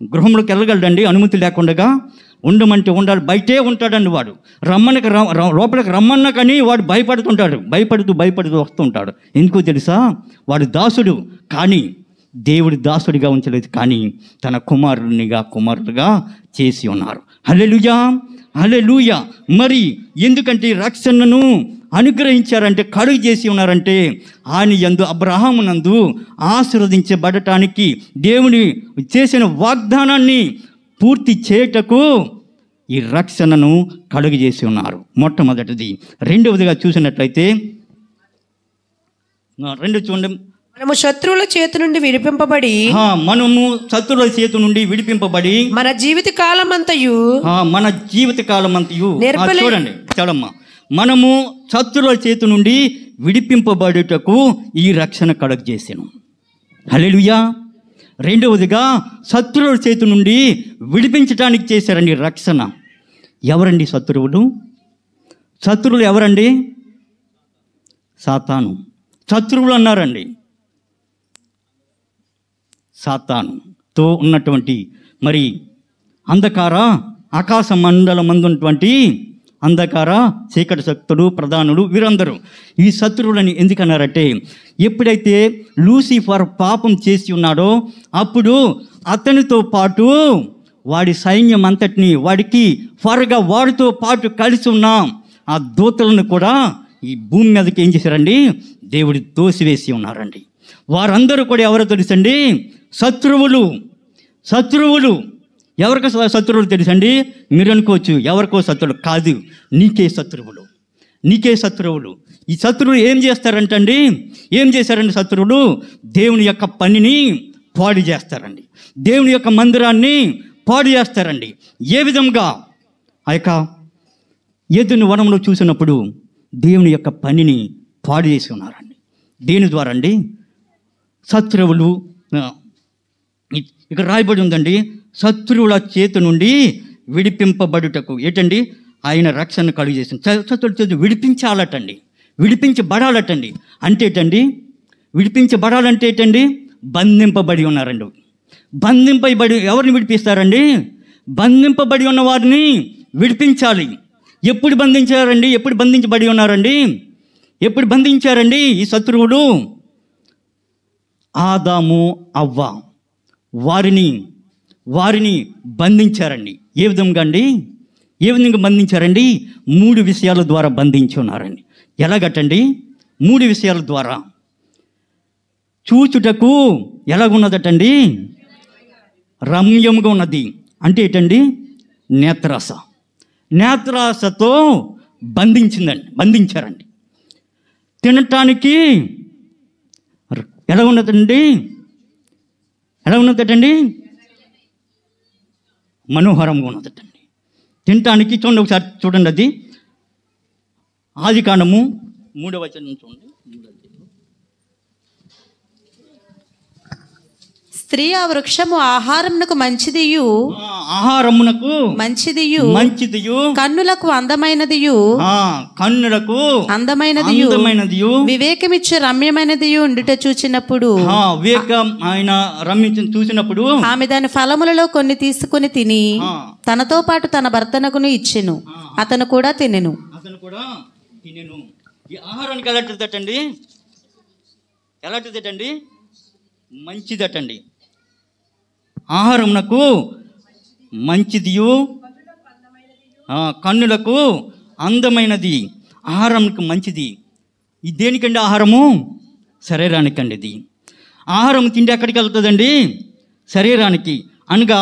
గృహంలోకి వెళ్ళగలడండి అనుమతి లేకుండా? ఉండమంటే ఉండాలి, బయటే ఉంటాడండి వాడు. రమ్మనకి లోపలికి రమ్మన్నా కానీ వాడు భయపడుతుంటాడు, భయపడుతూ వస్తుంటాడు. ఎందుకో తెలుసా? వాడు దాసుడు, కానీ దేవుడి దాసుడిగా ఉంచలేదు, కానీ తన కుమారులుగా చేసి ఉన్నారు. హల్లెలూయా, హల్లెలూయా. మరి ఎందుకంటే రక్షణను అనుగ్రహించారంటే, కలుగు చేసి ఉన్నారంటే ఆయన యందు అబ్రహామునందు ఆశీర్వదించబడటానికి దేవుని చేసిన వాగ్దానాన్ని పూర్తి చేయుటకు ఈ రక్షణను కలుగు చేసి ఉన్నారు. మొట్టమొదటిది. రెండవదిగా చూసినట్లయితే చూడండి, మనము శత్రువుల చేతి నుండి విడిపింపబడి మన జీవిత కాలమంతయు చూడండి చూడమ్మా, మనము శత్రువుల చేతి నుండి విడిపింపబడుటకు ఈ రక్షణ కలుగు చేసాను. హల్లెలూయా. రెండవదిగా శత్రువుల చేతి నుండి విడిపించడానికి చేశారండి రక్షణ. ఎవరండి శత్రువులు? శత్రువులు ఎవరండి? సాతాను. శత్రువులు అన్నారండి. సాతానుతో ఉన్నటువంటి మరి అంధకార ఆకాశ మండలం ఉన్నటువంటి అంధకార చీకటి శక్తులు, ప్రధానులు, వీరందరూ ఈ శత్రువులని ఎందుకన్నారంటే, ఎప్పుడైతే లూసిఫర్ పాపం చేసి ఉన్నాడో అప్పుడు అతనితో పాటు వాడి సైన్యం అంతటిని, వాడికి ఫర్గా వాడితో పాటు కలిసి ఉన్న ఆ దూతలను కూడా ఈ భూమి మీదకి ఏం చేశారండి? దేవుడు తోసివేసి ఉన్నారండి. వారందరూ కూడా ఎవరో తెలుసండి? శత్రువులు. ఎవరికి శత్రువులు తెలుసండి? మీరు అనుకోవచ్చు ఎవరికో శత్రువులు కాదు, నీకే శత్రువులు. ఈ శత్రువులు ఏం చేస్తారంటండి? ఏం చేశారండి శత్రువులు? దేవుని యొక్క పనిని పాడు చేస్తారండి, దేవుని యొక్క మందిరాన్ని పాడు చేస్తారండి. ఏ విధంగా? ఆ యొక్క ఏదెను వనంలో చూసినప్పుడు దేవుని యొక్క పనిని పాడు చేసి ఉన్నారండి. దేని ద్వారా అండి? శత్రువులు, ఇక్కడ రాయబడి ఉందండి, శత్రువుల చేతి నుండి విడిపింపబడుటకు. ఏంటండి? ఆయన రక్షణ కలుగు చేసిన శత్రువుల చేతి విడిపించాలటండి, విడిపించబడాలటండి. అంటే ఏంటండి? విడిపించబడాలంటే ఏంటండి? బంధింపబడి ఉన్నారండి. బంధింపబడి ఎవరిని విడిపిస్తారండి? బంధింపబడి ఉన్న వారిని విడిపించాలి. ఎప్పుడు బంధించారండి? ఎప్పుడు బంధించబడి ఉన్నారండి? ఎప్పుడు బంధించారండి ఈ శత్రువులు? ఆదాము, అవ్వ వారిని బంధించారండి. ఏ విధంగా అండి? ఏ విధంగా బంధించారండి? 3 విషయాల ద్వారా బంధించి ఉన్నారండి. ఎలాగటండి? 3 విషయాల ద్వారా. చూచుటకు ఎలాగున్నదటండి? రమ్యంగా ఉన్నది. అంటే ఏంటండి? నేత్రాసతో బంధించారండి. తినటానికి ఎలా ఉన్నదండి? మనోహరంగా ఉన్నదటండి. తినటానికి చూడండి, ఒకసారి చూడండి. అది ఆదికాండము 3వ వచనం చూడండి. స్త్రీ ఆ వృక్షము ఆహారమునకు మంచిదియు కన్నులకు అందమైనదియు వివేకమిచ్చే రమ్యమైనదియు ఉండుట చూచినప్పుడు ఆమె దాని ఫలములలో కొన్ని తీసుకుని తిని తనతో పాటు తన భర్తనకును ఇచ్చెను. అతను కూడా తినెను. ఈ ఆహారానికి ఎలాంటిదటండి? మంచిదటండి. ఆహారమునకు మంచిదియు కన్నులకు అందమైనది. ఆహారంకు మంచిది. ఇది దేనికండి ఆహారము? శరీరానికండి. ఇది ఆహారం తిండి ఎక్కడికి వెళ్తుందండి? శరీరానికి. అనగా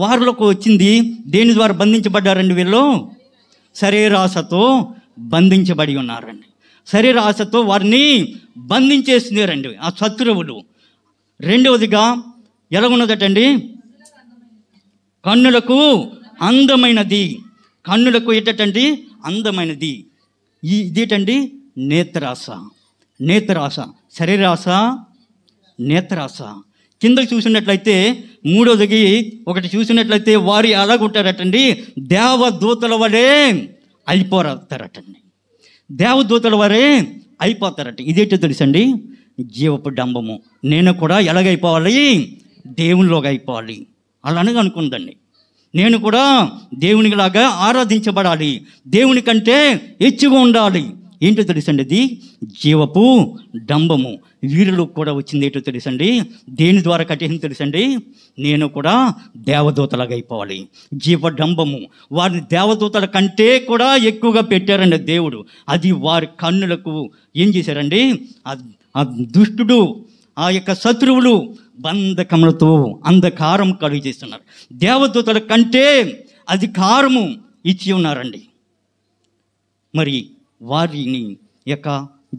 వారిలోకి వచ్చింది దేని ద్వారా బంధించబడ్డారండి? వీళ్ళు శరీరాశతో బంధించబడి ఉన్నారండి. శరీరాశతో వారిని బంధించేసినారండి ఆ శత్రువులు. రెండవదిగా ఎలాగున్నదటండి? కన్నులకు అందమైనది. కన్నులకు ఏంటండి? అందమైనది. ఇదేటండి? నేత్రాస. నేత్రాస, శరీరాస, నేత్రాస. కిందకి చూసినట్లయితే మూడవదికి ఒకటి చూసినట్లయితే వారి అలాగుంటారటండి, దేవదూతల వలె అయిపోతారటండి. దేవదూతల వలె అయిపోతారట. ఇదేంటో తెలుసండి? జీవపు డంబము. నేను కూడా ఎలాగైపోవాలి? దేవునిలోకి అయిపోవాలి. అలానే అనుకుందండి. నేను కూడా దేవునిలాగా ఆరాధించబడాలి, దేవుని కంటే హెచ్చుగా ఉండాలి. ఏంటో తెలుసండి? అది జీవపు డంబము. వీరిలో కూడా వచ్చింది ఏంటో తెలుసండి? దేని ద్వారా కట్టేసింది తెలుసండి? నేను కూడా దేవదూతలాగా అయిపోవాలి. జీవ డంబము. వారిని దేవదూతల కంటే కూడా ఎక్కువగా పెట్టారండి దేవుడు. అది వారి కన్నులకు ఏం చేశారండి? ఆ దుష్టుడు, ఆ యొక్క శత్రువులు బంధకములతో అంధకారం కలుగు చేస్తున్నారు. దేవదూతల కంటే అధికారము ఇచ్చి ఉన్నారండి. మరి వారిని యొక్క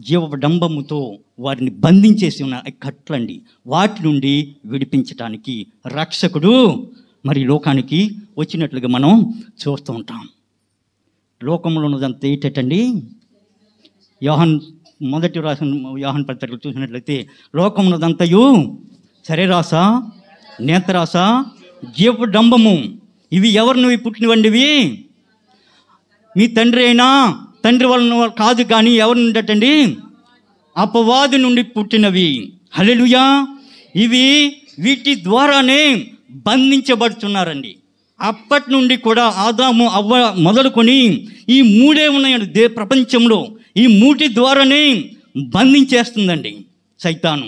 జీవడంబముతో వారిని బంధించేసి ఉన్న కట్లండి. వాటి నుండి విడిపించటానికి రక్షకుడు మరి లోకానికి వచ్చినట్లుగా మనం చూస్తూ ఉంటాం. లోకంలో ఉన్నదంతా ఏంటండి? యోహాన్ మొదటి రాసిన యోహాన్ పత్రికలు చూసినట్లయితే లోకమున్నదంతయు శరీరాస, నేత్రాస, జీవడంబము. ఇవి ఎవరు నువ్వు పుట్టినవండివి? మీ తండ్రి అయినా తండ్రి వలన కాదు, కానీ ఎవరి నుండి అటండి? అపవాది నుండి పుట్టినవి. హల్లెలూయా. ఇవి వీటి ద్వారానే బంధించబడుతున్నారండి. అప్పటి నుండి కూడా ఆదాము అవ్వ మొదలుకొని ఈ మూడే ఉన్నాయండి ప్రపంచంలో. ఈ మూటి ద్వారానే బంధించేస్తుందండి సైతాను.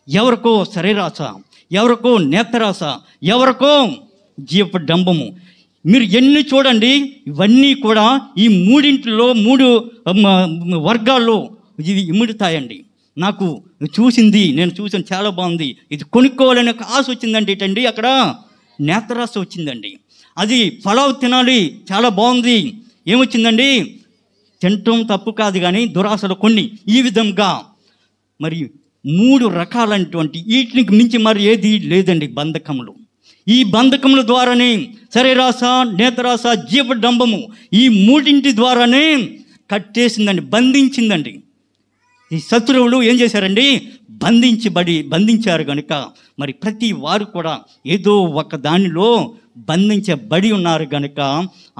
ఎవరికో శరీరాస, ఎవరికో నేత్రాస, ఎవరికో జీవడంబము. మీరు ఎన్ని చూడండి, ఇవన్నీ కూడా ఈ మూడింటిలో మూడు వర్గాల్లో ఇవి ఇముడుతాయండి. నాకు చూసింది, నేను చూసాను, చాలా బాగుంది, ఇది కొనుక్కోవాలనే ఒక ఆశ వచ్చిందండి. ఏంటండి? అక్కడ నేత్రాస వచ్చిందండి. అది ఫలావ్ తినాలి, చాలా బాగుంది. ఏమొచ్చిందండి? తినటం తప్పు కాదు, కానీ దురాశలు కొన్ని. ఈ విధంగా మరి 3 రకాలైనటువంటి వీటికి మించి మరి ఏది లేదండి బంధకములు. ఈ బంధకముల ద్వారానే శరీరాస, నేత్రాస, జీవడంబము ఈ మూడింటి ద్వారానే కట్టేసిందండి, బంధించిందండి. ఈ శత్రువులు ఏం చేశారండి? బంధించారు కనుక మరి ప్రతి వారు కూడా ఏదో ఒక దానిలో బంధించబడి ఉన్నారు కనుక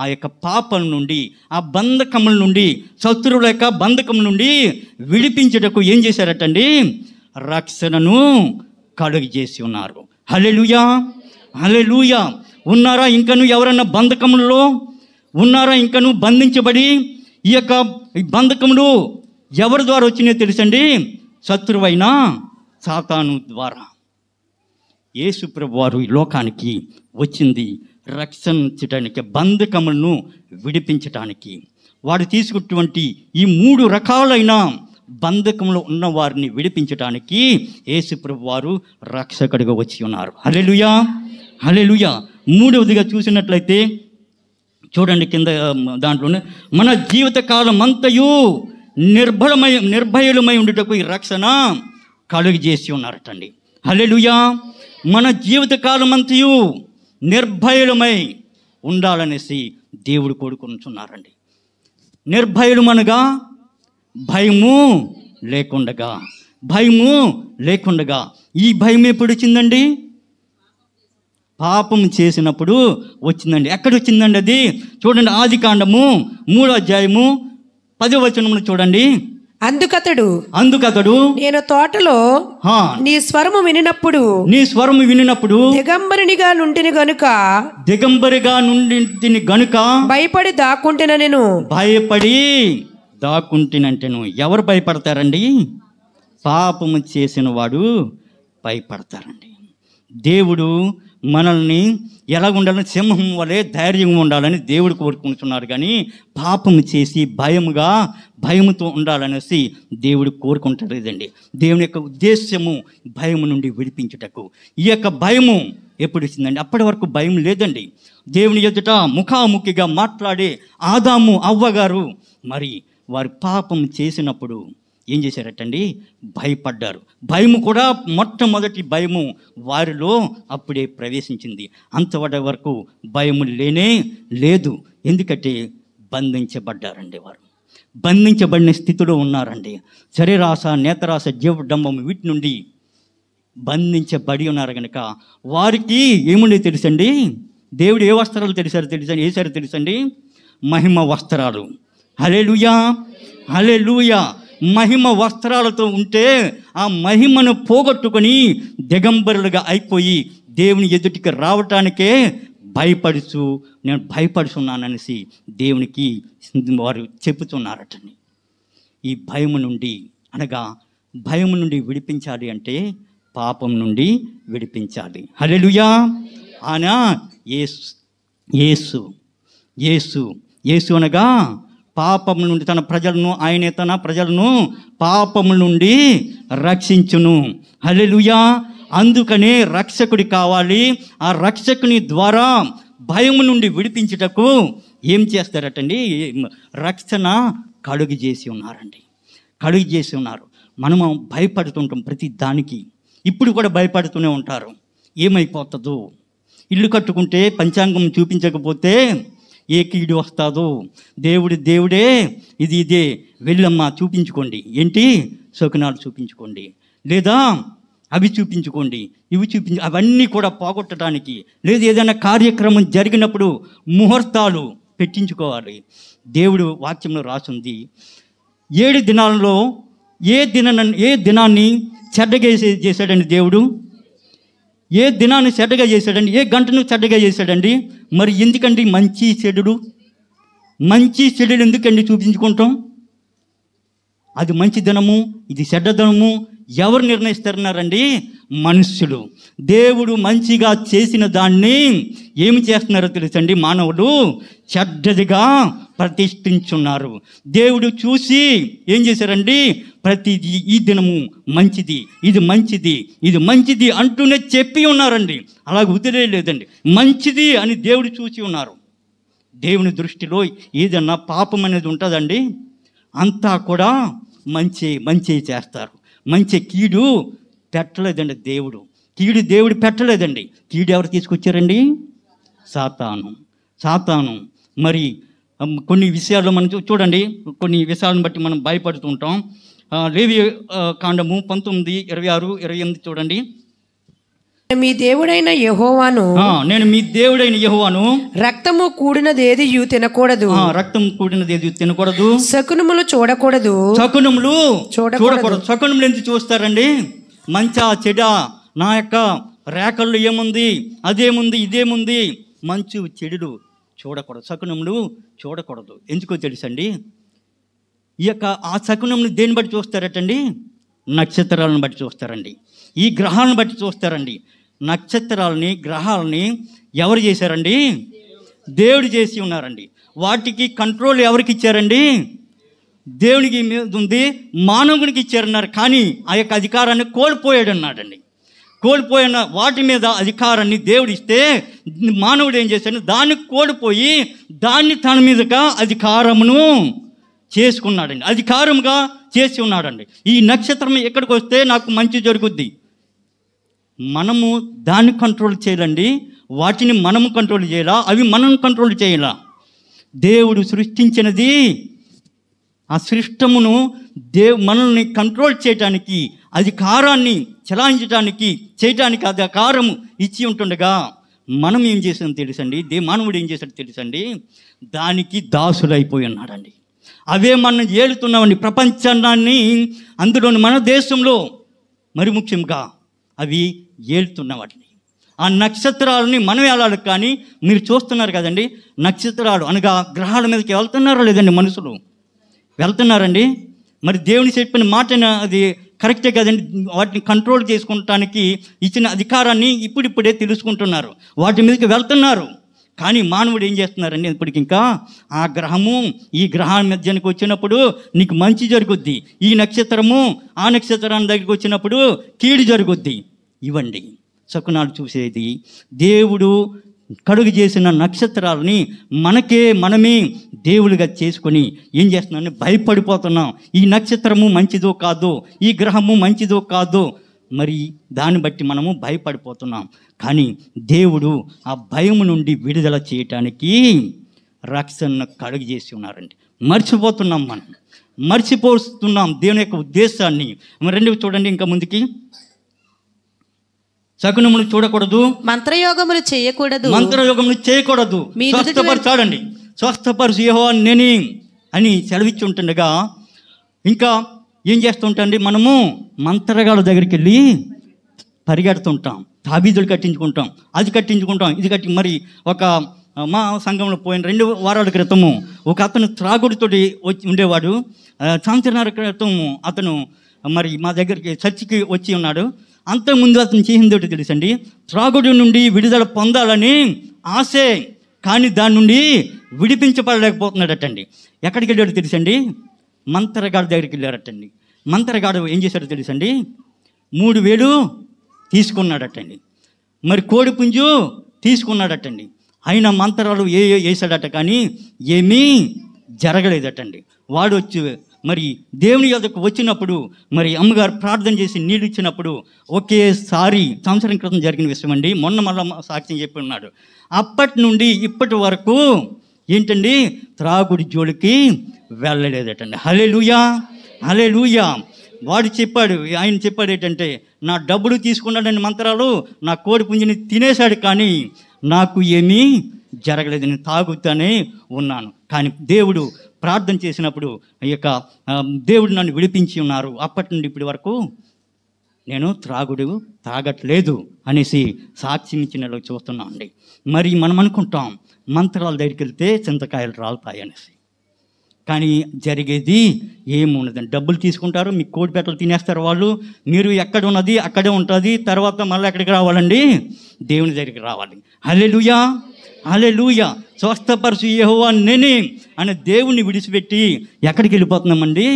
ఆ యొక్క పాపం నుండి, ఆ బంధకముల నుండి, శత్రువుల యొక్క బంధకం నుండి విడిపించుటకు ఏం చేశారటండి? రక్షణను కలుగు చేసి ఉన్నారు. హల్లెలూయా, హల్లెలూయా. ఉన్నారా ఇంకను ఎవరన్నా బంధకములలో ఉన్నారా? ఇంకను బంధించబడి ఈ యొక్క బంధకములు ఎవరి ద్వారా వచ్చినాయో తెలుసండి? శత్రువైన సాతాను ద్వారా. యేసు ప్రభువు వారు ఈ లోకానికి వచ్చింది రక్షించటానికి, బంధకములను విడిపించటానికి. వాడు తీసుకున్నటువంటి ఈ 3 రకాలైన బంధకంలో ఉన్న వారిని విడిపించటానికి యేసు ప్రభువు వారు రక్షకుడిగా వచ్చి ఉన్నారు. హల్లెలూయా, హల్లెలూయా. మూడవదిగా చూసినట్లయితే చూడండి కింద దాంట్లోనే, మన జీవితకాలం అంతయు నిర్భయులమై ఉండుటకు ఈ రక్షణ కలుగు చేసి ఉన్నారటండి. హల్లెలూయా. మన జీవితకాలం అంతయు నిర్భయులమై ఉండాలనేసి దేవుడు కోరుకుంటున్నారండి. నిర్భయులమనగా భయము లేకుండగా, భయము లేకుండగా. ఈ భయం ఎప్పుడు వచ్చిందండి? పాపం చేసినప్పుడు వచ్చిందండి. ఎక్కడ వచ్చిందండి అది? చూడండి, ఆదికాండము 3వ అధ్యాయము 10వ వచనమును చూడండి. అందుకతడు నేను తోటలో నీ స్వరము వినినప్పుడు దిగంబరిగా నుండిని గనుక భయపడి దాక్కుంటేనంటేను. ఎవరు భయపడతారండి? పాపము చేసిన వాడు భయపడతారండి. దేవుడు మనల్ని ఎలా ఉండాలని, సింహం వలె ధైర్యంగా ఉండాలని దేవుడు కోరుకుంటున్నారు. కానీ పాపము చేసి భయముతో ఉండాలనేసి దేవుడు కోరుకుంటలేదండి. దేవుని యొక్క ఉద్దేశ్యము భయము నుండి విడిపించుటకు. ఈ యొక్క భయము ఎప్పుడు వచ్చిందండి? అప్పటి వరకు భయం లేదండి. దేవుని ఎదుట ముఖాముఖిగా మాట్లాడే ఆదాము అవ్వగారు మరి వారు పాపం చేసినప్పుడు ఏం చేశారటండి? భయపడ్డారు. భయము కూడా మొట్టమొదటి భయము వారిలో అప్పుడే ప్రవేశించింది. అంతవటి వరకు భయము లేనే లేదు. ఎందుకంటే బంధించబడ్డారండి. వారు బంధించబడిన స్థితిలో ఉన్నారండి. శరీరాశ, నేత్రాశ, జీవడంబం వీటి నుండి బంధించబడి ఉన్నారు కనుక వారికి ఏముండే తెలుసండి? దేవుడు ఏ వస్త్రాలు తెలుసండి? వేసారు తెలుసండి? మహిమ వస్త్రాలు. హల్లెలూయా, హల్లెలూయా. మహిమ వస్త్రాలతో ఉంటే ఆ మహిమను పోగొట్టుకొని దిగంబరులుగా అయిపోయి దేవుని ఎదుటికి రావటానికే నేను భయపడుతున్నాననేసి దేవునికి వారు చెబుతున్నారటండి. ఈ భయము నుండి, అనగా భయము నుండి విడిపించాలి అంటే పాపం నుండి విడిపించాలి. హల్లెలూయా. ఆయన యేసు అనగా పాపం నుండి ఆయనే తన ప్రజలను పాపము నుండి రక్షించును. హల్లెలూయా. అందుకనే రక్షకుడి కావాలి. ఆ రక్షకుని ద్వారా భయము నుండి విడిపించుటకు ఏం చేస్తారటండి? రక్షణ కలుగు చేసి ఉన్నారు. మనము భయపడుతుంటాం ప్రతి దానికి. ఇప్పుడు కూడా భయపడుతూనే ఉంటారు. ఏమైపోతుందో, ఇల్లు కట్టుకుంటే పంచాంగం చూపించకపోతే ఏ కీడు వస్తుందో, దేవుడే ఇదే వెళ్ళమ్మా చూపించుకోండి. ఏంటి? శకునాలు చూపించుకోండి, లేదా అవి చూపించుకోండి, అవన్నీ కూడా పోగొట్టడానికి. లేదు ఏదైనా కార్యక్రమం జరిగినప్పుడు ముహూర్తాలు పెట్టించుకోవాలి. దేవుడు వాక్యంలో రాసింది 7 దినాలలో ఏ దినాన్ని చెడ్డగా చేశాడండి దేవుడు? ఏ దినాన్ని చెడ్డగా చేశాడండి? ఏ గంటను చెడ్డగా చేశాడండి? మరి ఎందుకండి మంచి చెడులు ఎందుకండి చూపించుకుంటాం? అది మంచి దినము, ఇది చెడ్డ దినము ఎవరు నిర్ణయిస్తున్నారండి? మనుష్యులు. దేవుడు మంచిగా చేసిన దాన్ని ఏమి చేస్తున్నారో తెలుసండి? మానవులు చెడ్డదిగా ప్రతిష్ఠించున్నారు. దేవుడు చూసి ఏం చేశారండి? ప్రతిదీ ఈ దినము మంచిది, ఇది మంచిది అంటూనే చెప్పి ఉన్నారండి. అలాగ వదిలేయలేదండి. మంచిది అని దేవుడు చూసి ఉన్నారు. దేవుని దృష్టిలో ఏదన్నా పాపం అనేది ఉంటుందండి? అంతా కూడా మంచి చేస్తారు. మంచి కీడు పెట్టలేదండి దేవుడు. దేవుడు పెట్టలేదండి. కీడు ఎవరు తీసుకొచ్చారండి? సాతాను. మరి కొన్ని విషయాల్లో మనం చూడండి, కొన్ని విషయాలను బట్టి మనం భయపడుతూ ఉంటాం. లేవి కాండము 19:26-28 చూడండి. నేను మీ దేవుడైన యెహోవాను రక్తము కూడినదేది తినకూడదు. శకునములు చూడకూడదు. శకునములు ఎందుకు చూస్తారండి? మంచా చెడా, నా యొక్క రేఖల్లో ఏముంది, అదేముంది, ఇదేముంది, మంచు చెడులు చూడకూడదు. శకునములు చూడకూడదు. ఎందుకో తెలుసండి? ఆ శకునములు దేన్ని బట్టి చూస్తారటండి? నక్షత్రాలను బట్టి చూస్తారండి. ఈ గ్రహాలను బట్టి చూస్తారండి. నక్షత్రాలని, గ్రహాలని ఎవరు చేశారండి? దేవుడు చేసి ఉన్నారండి. వాటికి కంట్రోల్ ఎవరికి ఇచ్చారండి? దేవునికి మీద ఉంది, మానవునికి ఇచ్చారన్నారు. కానీ ఆ యొక్క అధికారాన్ని కోల్పోయాడు అన్నాడండి. కోల్పోయిన వాటి మీద అధికారాన్ని దేవుడు ఇస్తే మానవుడు ఏం చేశాడు? దాన్ని కోల్పోయి దాన్ని తన మీదగా అధికారమును చేసుకున్నాడండి. అధికారముగా చేసి ఉన్నాడండి. ఈ నక్షత్రం ఎక్కడికి వస్తే నాకు మంచి జరుగుద్ది. మనము దాన్ని కంట్రోల్ చేయాలండి. వాటిని మనము కంట్రోల్ చేయాలా? అవి మనం కంట్రోల్ చేయాలా? దేవుడు సృష్టించినది, ఆ సృష్టమును మనల్ని కంట్రోల్ చేయటానికి, అధికారాన్ని చెలాయించడానికి, చేయటానికి అధికారము ఇచ్చి ఉంటుండగా మనం ఏం చేసాం తెలుసండి? మానవుడు ఏం చేశాడు తెలుసండి? దానికి దాసులైపోయి ఉన్నాడండి. అవే మనం ఏలుతున్నామండి ప్రపంచాన్ని. అందులోని మన దేశంలో మరి ముఖ్యంగా అవి ఏలుతున్న వాటిని, ఆ నక్షత్రాలని మనం వెళ్ళాలి. కానీ మీరు చూస్తున్నారు కదండి, నక్షత్రాలు అనగా గ్రహాల మీదకి వెళ్తున్నారా లేదండి? మనుషులు వెళ్తున్నారండి. మరి దేవుని చెప్పిన మాట అది కరెక్టే కదండి. వాటిని కంట్రోల్ చేసుకుంటానికి ఇచ్చిన అధికారాన్ని ఇప్పుడిప్పుడే తెలుసుకుంటున్నారు, వాటి మీదకి వెళ్తున్నారు. కానీ మానవుడు ఏం చేస్తున్నారండి? ఇప్పటికి ఇంకా ఆ గ్రహము ఈ గ్రహాల మధ్యానికి వచ్చినప్పుడు నీకు మంచి జరుగుద్ది, ఈ నక్షత్రము ఆ నక్షత్రాన్ని దగ్గరికి వచ్చినప్పుడు కీడు జరుగుద్ది. ఇవ్వండి శకునాలు చూసేది. దేవుడు కడుగు చేసిన నక్షత్రాలని మనమే దేవుడిగా చేసుకొని ఏం చేస్తున్నామని భయపడిపోతున్నాం. ఈ నక్షత్రము మంచిదో కాదో, ఈ గ్రహము మంచిదో కాదో, మరి దాన్ని బట్టి మనము భయపడిపోతున్నాం. కానీ దేవుడు ఆ భయం నుండి విడుదల చేయటానికి రక్షణను కలుగు చేసి ఉన్నారండి. మర్చిపోతున్నాం, మనం మర్చిపోతున్నాం దేవుని యొక్క ఉద్దేశాన్ని. రెండవ చూడండి, ఇంకా ముందుకి, శకునములు చూడకూడదు, మంత్రయోగములు చేయకూడదు, మంత్రయోగములు చేయకూడదు, స్వస్థపరచాడండి, స్వస్థపరచు యెహోవా నేనే అని సెలవిచ్చి ఉంటుండగా ఇంకా ఏం చేస్తుంటండి, మనము మంత్రగాళ్ళ దగ్గరికి వెళ్ళి పరిగెడుతుంటాం, తాబీదులు కట్టించుకుంటాం, అది కట్టించుకుంటాం, ఇది కట్టి. మరి ఒక మా సంఘంలో పోయిన 2 వారాల క్రితము ఒక అతను త్రాగుడితోటి వచ్చి ఉండేవాడు. సంవత్సరాల క్రితము అతను మరి మా దగ్గరికి చర్చికి వచ్చి ఉన్నాడు. అంతకుముందు అతను చేసింది ఒకటి తెలుసండి, త్రాగుడి నుండి విడుదల పొందాలని ఆశే, కానీ దాని నుండి విడిపించబడలేకపోతున్నాడటండి. ఎక్కడికి వెళ్ళాడు తెలుసండి, మంత్రగాడి దగ్గరికి వెళ్ళారటండి. మంత్రగాడు ఏం చేశాడో తెలుసండి, 3,000 తీసుకున్నాడటండి, మరి కోడిపుంజు తీసుకున్నాడటండి. ఆయన మంత్రాలు వేసాడట, కానీ ఏమీ జరగలేదటండి. వాడు వచ్చి మరి దేవుని యొద్దకు వచ్చినప్పుడు, మరి అమ్మగారు ప్రార్థన చేసి నీళ్ళు ఇచ్చినప్పుడు ఒకేసారి, సంవత్సరం క్రితం జరిగిన విషయం అండి, మొన్న మళ్ళీ సాక్ష్యం చెప్పి ఉన్నాడు, అప్పటి నుండి ఇప్పటి వరకు ఏంటండి త్రాగుడి జోలికి వెళ్ళలేదటండి. హల్లెలూయా, హల్లెలూయా. వాడు చెప్పాడు, ఆయన చెప్పాడు ఏంటంటే, నా డబ్బులు తీసుకున్నాడని మంత్రాలు, నా కోడి పుంజిని తినేశాడు, కానీ నాకు ఏమీ జరగలేదు, నేను తాగుతానే ఉన్నాను. కానీ దేవుడు ప్రార్థన చేసినప్పుడు ఈ యొక్క దేవుడు నన్ను విడిపించి ఉన్నారు, అప్పటి నుండి ఇప్పటి వరకు నేను తాగట్లేదు అనేసి సాక్ష్యం ఇచ్చిన చూస్తున్నాం అండి. మరి మనం అనుకుంటాం మంత్రాల దగ్గరికి వెళ్తే చింతకాయలు రాలుతాయి అనేసి, కానీ జరిగేది ఏమున్నదండి. డబ్బులు తీసుకుంటారు, మీ కోడిపెట్టలు తినేస్తారు వాళ్ళు, మీరు ఎక్కడ ఉన్నది అక్కడే ఉంటుంది, తర్వాత మళ్ళీ ఎక్కడికి రావాలండి, దేవుని దగ్గరికి రావాలి. హల్లెలూయా, హల్లెలూయా. స్వస్థపరచు యెహోవా నేనే అనే దేవుని విడిచిపెట్టి ఎక్కడికి వెళ్ళిపోతున్నామండి,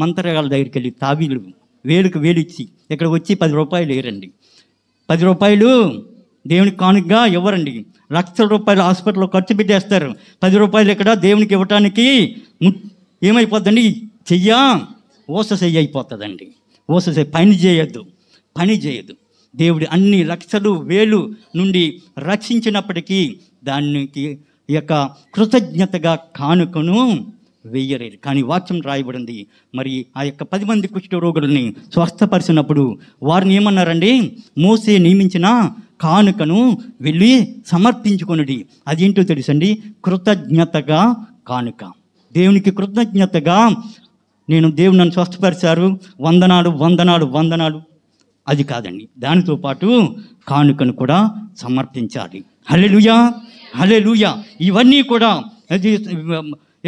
మంత్రగాళ్ళ దగ్గరికి వెళ్ళి తాబీలు వేలుకు వేలిచ్చి ఇక్కడ వచ్చి 10 రూపాయలు వేయరండి, 10 రూపాయలు దేవునికి కానుకగా ఇవ్వరండి, లక్షల రూపాయలు హాస్పిటల్లో ఖర్చు పెట్టేస్తారు, 10 రూపాయలు ఇక్కడ దేవునికి ఇవ్వటానికి ఏమైపోద్దండి, ఓస చెయ్యి అయిపోతుందండి, పని చేయొద్దు. దేవుడు అన్ని లక్షలు వేలు నుండి రక్షించినప్పటికీ దానికి ఈ యొక్క కృతజ్ఞతగా కానుకను వెయ్యలేదు. కానీ వాక్యం రాయబడింది, మరి ఆ యొక్క 10 మంది కుష్ఠరోగులని స్వస్థపరిచినప్పుడు వారిని ఏమన్నారండి, మోసే నియమించిన కానుకను వెళ్ళి సమర్పించుకొనుడి. అదేంటో తెలుసండి, కృతజ్ఞతగా కానుక. దేవునికి కృతజ్ఞతగా, నేను దేవుడు నన్ను స్వస్థపరిచారు, వందనాలు అది కాదండి, దానితో పాటు కానుకను కూడా సమర్పించాలి. హల్లెలూయా, హల్లెలూయా. ఇవన్నీ కూడా అది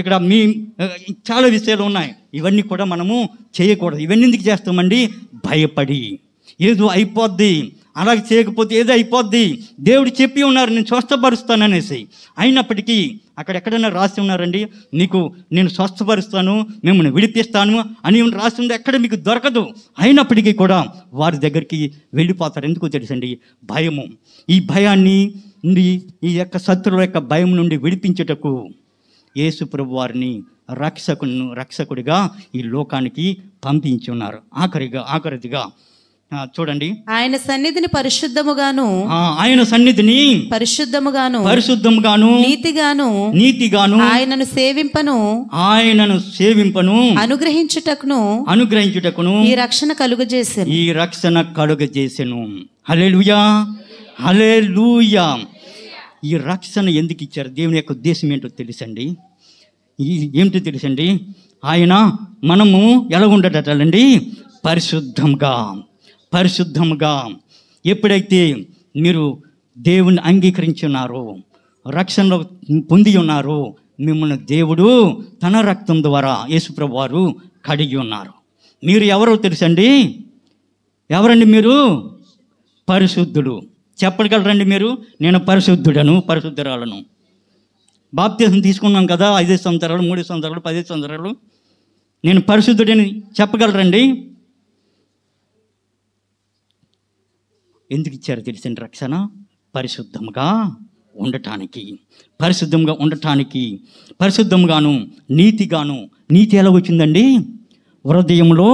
ఇక్కడ చాలా విషయాలు ఉన్నాయి, ఇవన్నీ కూడా మనము చేయకూడదు. ఇవన్నీ ఎందుకు చేస్తామండి, భయపడి ఏదో అయిపోద్ది, అలాగే చేయకపోతే ఏదో అయిపోద్ది, దేవుడు చెప్పి ఉన్నారు నేను స్వస్థపరుస్తాననేసి. అయినప్పటికీ అక్కడెక్కడైనా రాసి ఉన్నారండి, నీకు నేను స్వస్థపరుస్తాను, మిమ్మల్ని విడిపిస్తాను అని రాసి ఉంది, ఎక్కడ మీకు దొరకదు. అయినప్పటికీ కూడా వారి దగ్గరికి వెళ్ళిపోతారు. ఎందుకో తెలుసండి, భయము. ఈ భయాన్ని నుండి, ఈ యొక్క శత్రువుల యొక్క భయం నుండి విడిపించుటకు యేసు ప్రభు వారిని రక్షకుడిగా ఈ లోకానికి పంపించి ఉన్నారు. ఆఖరిదిగా చూడండి, ఆయన సన్నిధిని పరిశుద్ధముగాను, ఆయన సన్నిధిని పరిశుద్ధముగాను నీతిగాను ఆయనను సేవింపను అనుగ్రహించుటకును ఈ రక్షణ కలుగజేసెను. హల్లెలూయా, హల్లెలూయా. ఈ రక్షణ ఎందుకు ఇచ్చారు, దేవుని యొక్క ఉద్దేశం ఏంటో తెలుసండి, ఏమిటో తెలుసండి. ఆయన మనము ఎలా ఉండటండి, పరిశుద్ధంగా. ఎప్పుడైతే మీరు దేవుని అంగీకరించి ఉన్నారో, రక్షణలో పొంది ఉన్నారో, మిమ్మల్ని దేవుడు తన రక్తం ద్వారా యేసుప్రభు వారు కడిగి ఉన్నారు. మీరు ఎవరో తెలుసండి, ఎవరండి మీరు, పరిశుద్ధుడు. చెప్పగలరండి మీరు, నేను పరిశుద్ధురాలను. బాప్తిసం తీసుకున్నాం కదా, 5 సంవత్సరాలు, 3 సంవత్సరాలు, 10 సంవత్సరాలు, నేను పరిశుద్ధుడని చెప్పగలరండి? ఎందుకు ఇచ్చారు తెలుసండి రక్షణ? పరిశుద్ధంగా ఉండటానికి, పరిశుద్ధంగా ఉండటానికి, పరిశుద్ధంగాను నీతిగాను. నీతి ఎలా వచ్చిందండి? హృదయంలో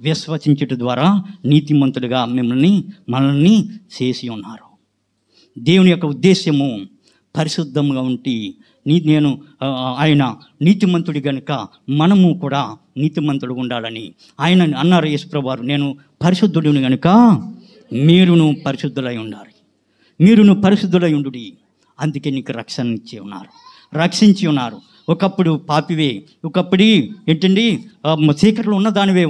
విశ్వసించుట ద్వారా నీతిమంతుడిగా మనల్ని చేసి ఉన్నారు. దేవుని యొక్క ఉద్దేశ్యము పరిశుద్ధంగా ఉండి ఆయన నీతిమంతుడి కనుక మనము కూడా నీతిమంతుడు ఉండాలని ఆయన అన్నారు. యేసుప్రభువు వారు, నేను పరిశుద్ధుడిని కనుక మీరును పరిశుద్ధులై ఉండాలి, మీరును పరిశుద్ధులై ఉండుడి, అందుకే నీకు రక్షించి ఉన్నారు. ఒకప్పుడు పాపివే, ఒకప్పుడు ఏంటండి చీకట్లో ఉన్నదానివే,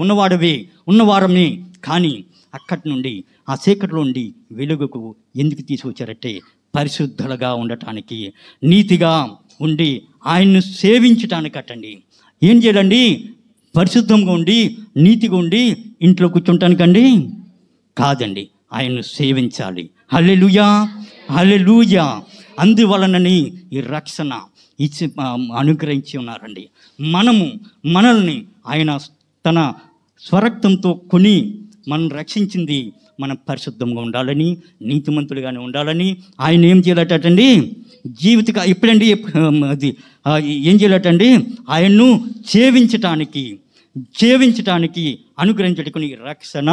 ఉన్నవారమే. కానీ అక్కడి నుండి, ఆ చీకట్లో నుండి వెలుగుకు ఎందుకు తీసుకొచ్చారంటే పరిశుద్ధులుగా ఉండటానికి, నీతిగా ఉండి ఆయన్ను సేవించటానికి అటండి. ఏం చేయాలండి? పరిశుద్ధంగా ఉండి నీతిగా ఉండి ఇంట్లో కూర్చుంటానికండి కాదండి, ఆయన్ను సేవించాలి. హల్లెలూయా, హల్లెలూయా. అందువలనని ఈ రక్షణ ఇచ్చి అనుగ్రహించి ఉన్నారండి. మనల్ని ఆయన తన స్వరక్తంతో కొని మనం రక్షించింది మనం పరిశుద్ధంగా ఉండాలని, నీతిమంతులుగానే ఉండాలని. ఆయన ఏం చేయాలటండి? ఎప్పుడండి అది ఏం చేయాలటండి? ఆయన్ను సేవించటానికి అనుగ్రహించడానికి రక్షణ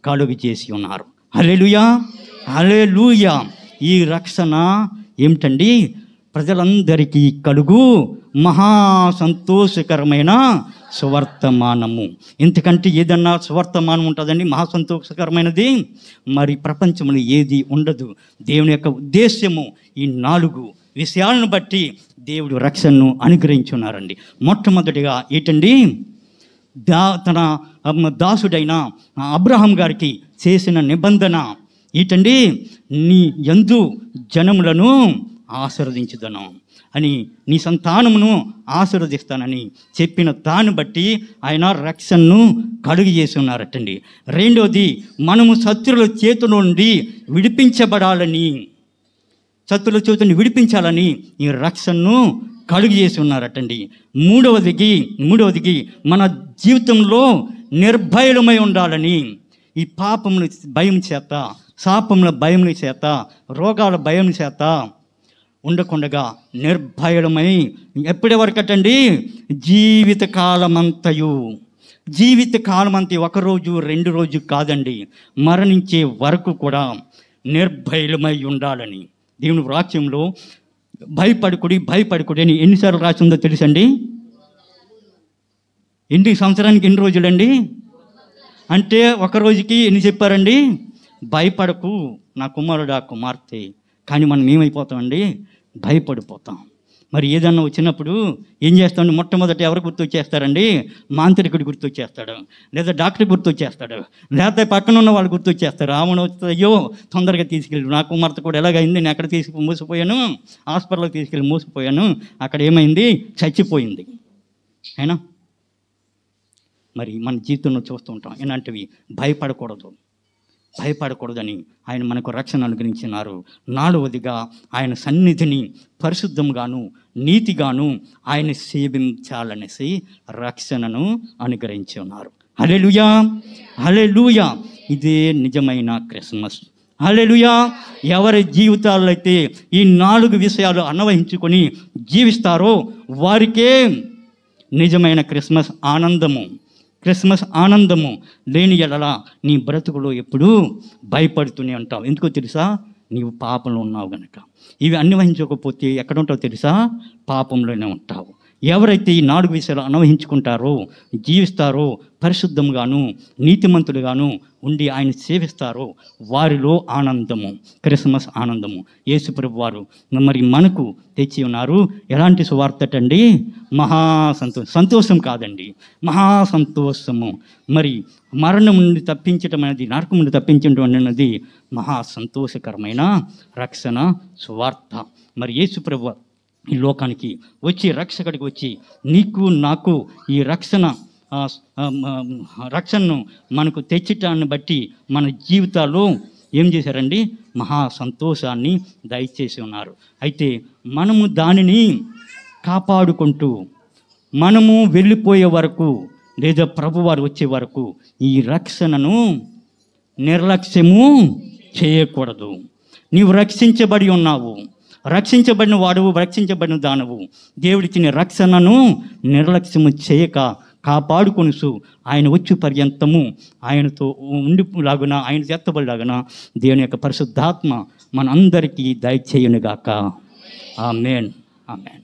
కలుగు చేసి ఉన్నారు. హల్లెలూయా, హల్లెలూయా. ఈ రక్షణ ఏమిటండి? ప్రజలందరికీ కలుగు మహా సంతోషకరమైన సువర్తమానము. ఇంతకంటే ఏదన్నా సువర్తమానం ఉంటుందండి? మహా సంతోషకరమైనది మరి ప్రపంచంలో ఏది ఉండదు. దేవుని యొక్క ఉద్దేశ్యము ఈ 4 విషయాలను బట్టి దేవుడు రక్షణను అనుగ్రహించున్నారండి. మొట్టమొదటిగా ఏంటండి? తన దాసుడైన అబ్రహాం గారికి చేసిన నిబంధన ఏంటండి? నీ యందు జనములను ఆశీర్వదించుదను అని, నీ సంతానమును ఆశీర్వదిస్తానని చెప్పిన దాన్ని బట్టి ఆయన రక్షణను కలుగు చేసి ఉన్నారటండి. రెండోది, మనము శత్రువుల చేతుల నుండి విడిపించాలని ఈ రక్షణను కలుగు చేసి ఉన్నారటండి. మూడవదికి మన జీవితంలో నిర్భయమై ఉండాలని, ఈ పాపముల భయం చేత, శాపముల భయం చేత, రోగాల భయం చేత ఉండకుండగా నిర్భయమై ఎప్పటి వరకటండి? జీవితకాలమంతయు, ఒకరోజు 2 రోజు కాదండి, మరణించే వరకు కూడా నిర్భయమై ఉండాలని దేవుని వాక్యంలో భయపడకుడి అని ఎన్నిసార్లు రాసిందో తెలుసండి? సంవత్సరానికి ఎన్ని రోజులండి? అంటే ఒక రోజుకి ఎన్ని చెప్పారండి? భయపడకు నా కుమారుడా కుమార్తె. కానీ మనం ఏమైపోతామండి? భయపడిపోతాం. మరి ఏదన్నా వచ్చినప్పుడు ఏం చేస్తామండి? మొట్టమొదటి ఎవరు గుర్తొచ్చేస్తారండి? మాంత్రికుడు గుర్తొచ్చేస్తాడు, లేదా డాక్టర్ గుర్తొచ్చేస్తాడు, లేకపోతే పక్కన ఉన్న వాళ్ళు గుర్తొచ్చేస్తారు. ఆమెను అయ్యో తొందరగా తీసుకెళ్ళి, నా కుమార్తె కూడా ఎలాగైంది, నేను ఎక్కడ మూసిపోయాను, హాస్పిటల్కి తీసుకెళ్ళి మూసిపోయాను, అక్కడ ఏమైంది? చచ్చిపోయింది. అయినా మరి మన జీవితంలో చూస్తూ ఉంటాం ఇలాంటివి. భయపడకూడదని ఆయన మనకు రక్షణ అనుగ్రహించినారు. 4వదిగా ఆయన సన్నిధిని పరిశుద్ధంగాను నీతిగాను ఆయన సేవించాలనేసి రక్షణను అనుగ్రహించి ఉన్నారు. హల్లెలూయా, హల్లెలూయా. ఇదే నిజమైన క్రిస్మస్. హల్లెలూయా. ఎవరి జీవితాల్లో అయితే ఈ 4 విషయాలు అన్వయించుకొని జీవిస్తారో వారికే నిజమైన క్రిస్మస్ ఆనందము. లేని ఎడల నీ బ్రతుకులో ఎప్పుడూ భయపడుతూనే ఉంటావు. ఎందుకో తెలుసా? నీవు పాపంలో ఉన్నావు గనక. ఇవి అన్వయించకపోతే ఎక్కడ ఉంటావు తెలుసా? పాపంలోనే ఉంటావు. ఎవరైతే ఈ 4 విషయాలు అన్వయించుకుంటారో, జీవిస్తారో, పరిశుద్ధంగాను నీతిమంతులుగాను ఉండి ఆయన సేవిస్తారో వారిలో ఆనందము, క్రిస్మస్ ఆనందము యేసుప్రభు వారు మరి మనకు తెచ్చి ఉన్నారు. ఎలాంటి సువార్తటండి? సంతోషం కాదండి, మహాసంతోషము. మరి మరణం నుండి తప్పించటం అనేది, నరకం నుండి తప్పించడం అనేది మహా సంతోషకరమైన రక్షణ సువార్త. మరి యేసుప్రభు ఈ లోకానికి వచ్చి, రక్షకుడికి వచ్చి నీకు నాకు ఈ రక్షణను మనకు తెచ్చటాన్ని బట్టి మన జీవితాల్లో ఏం చేశారండి? మహా సంతోషాన్ని దయచేసి ఉన్నారు. అయితే మనము దానిని కాపాడుకుంటూ, మనము వెళ్ళిపోయే వరకు లేదా ప్రభువారు వచ్చే వరకు ఈ రక్షణను నిర్లక్ష్యము చేయకూడదు. నీవు రక్షించబడి ఉన్నావు, రక్షించబడిన వాడువు, రక్షించబడిన దానవు. దేవుడిచ్చిన రక్షణను నిర్లక్ష్యము చేయక కాపాడుకొనుసు ఆయన వచ్చి పర్యంతము ఆయనతో ఉండిలాగున, ఆయన చేత్తబడిలాగున దేవుని యొక్క పరిశుద్ధాత్మ మనందరికీ దయచేయునుగాక. ఆమేన్, ఆమేన్.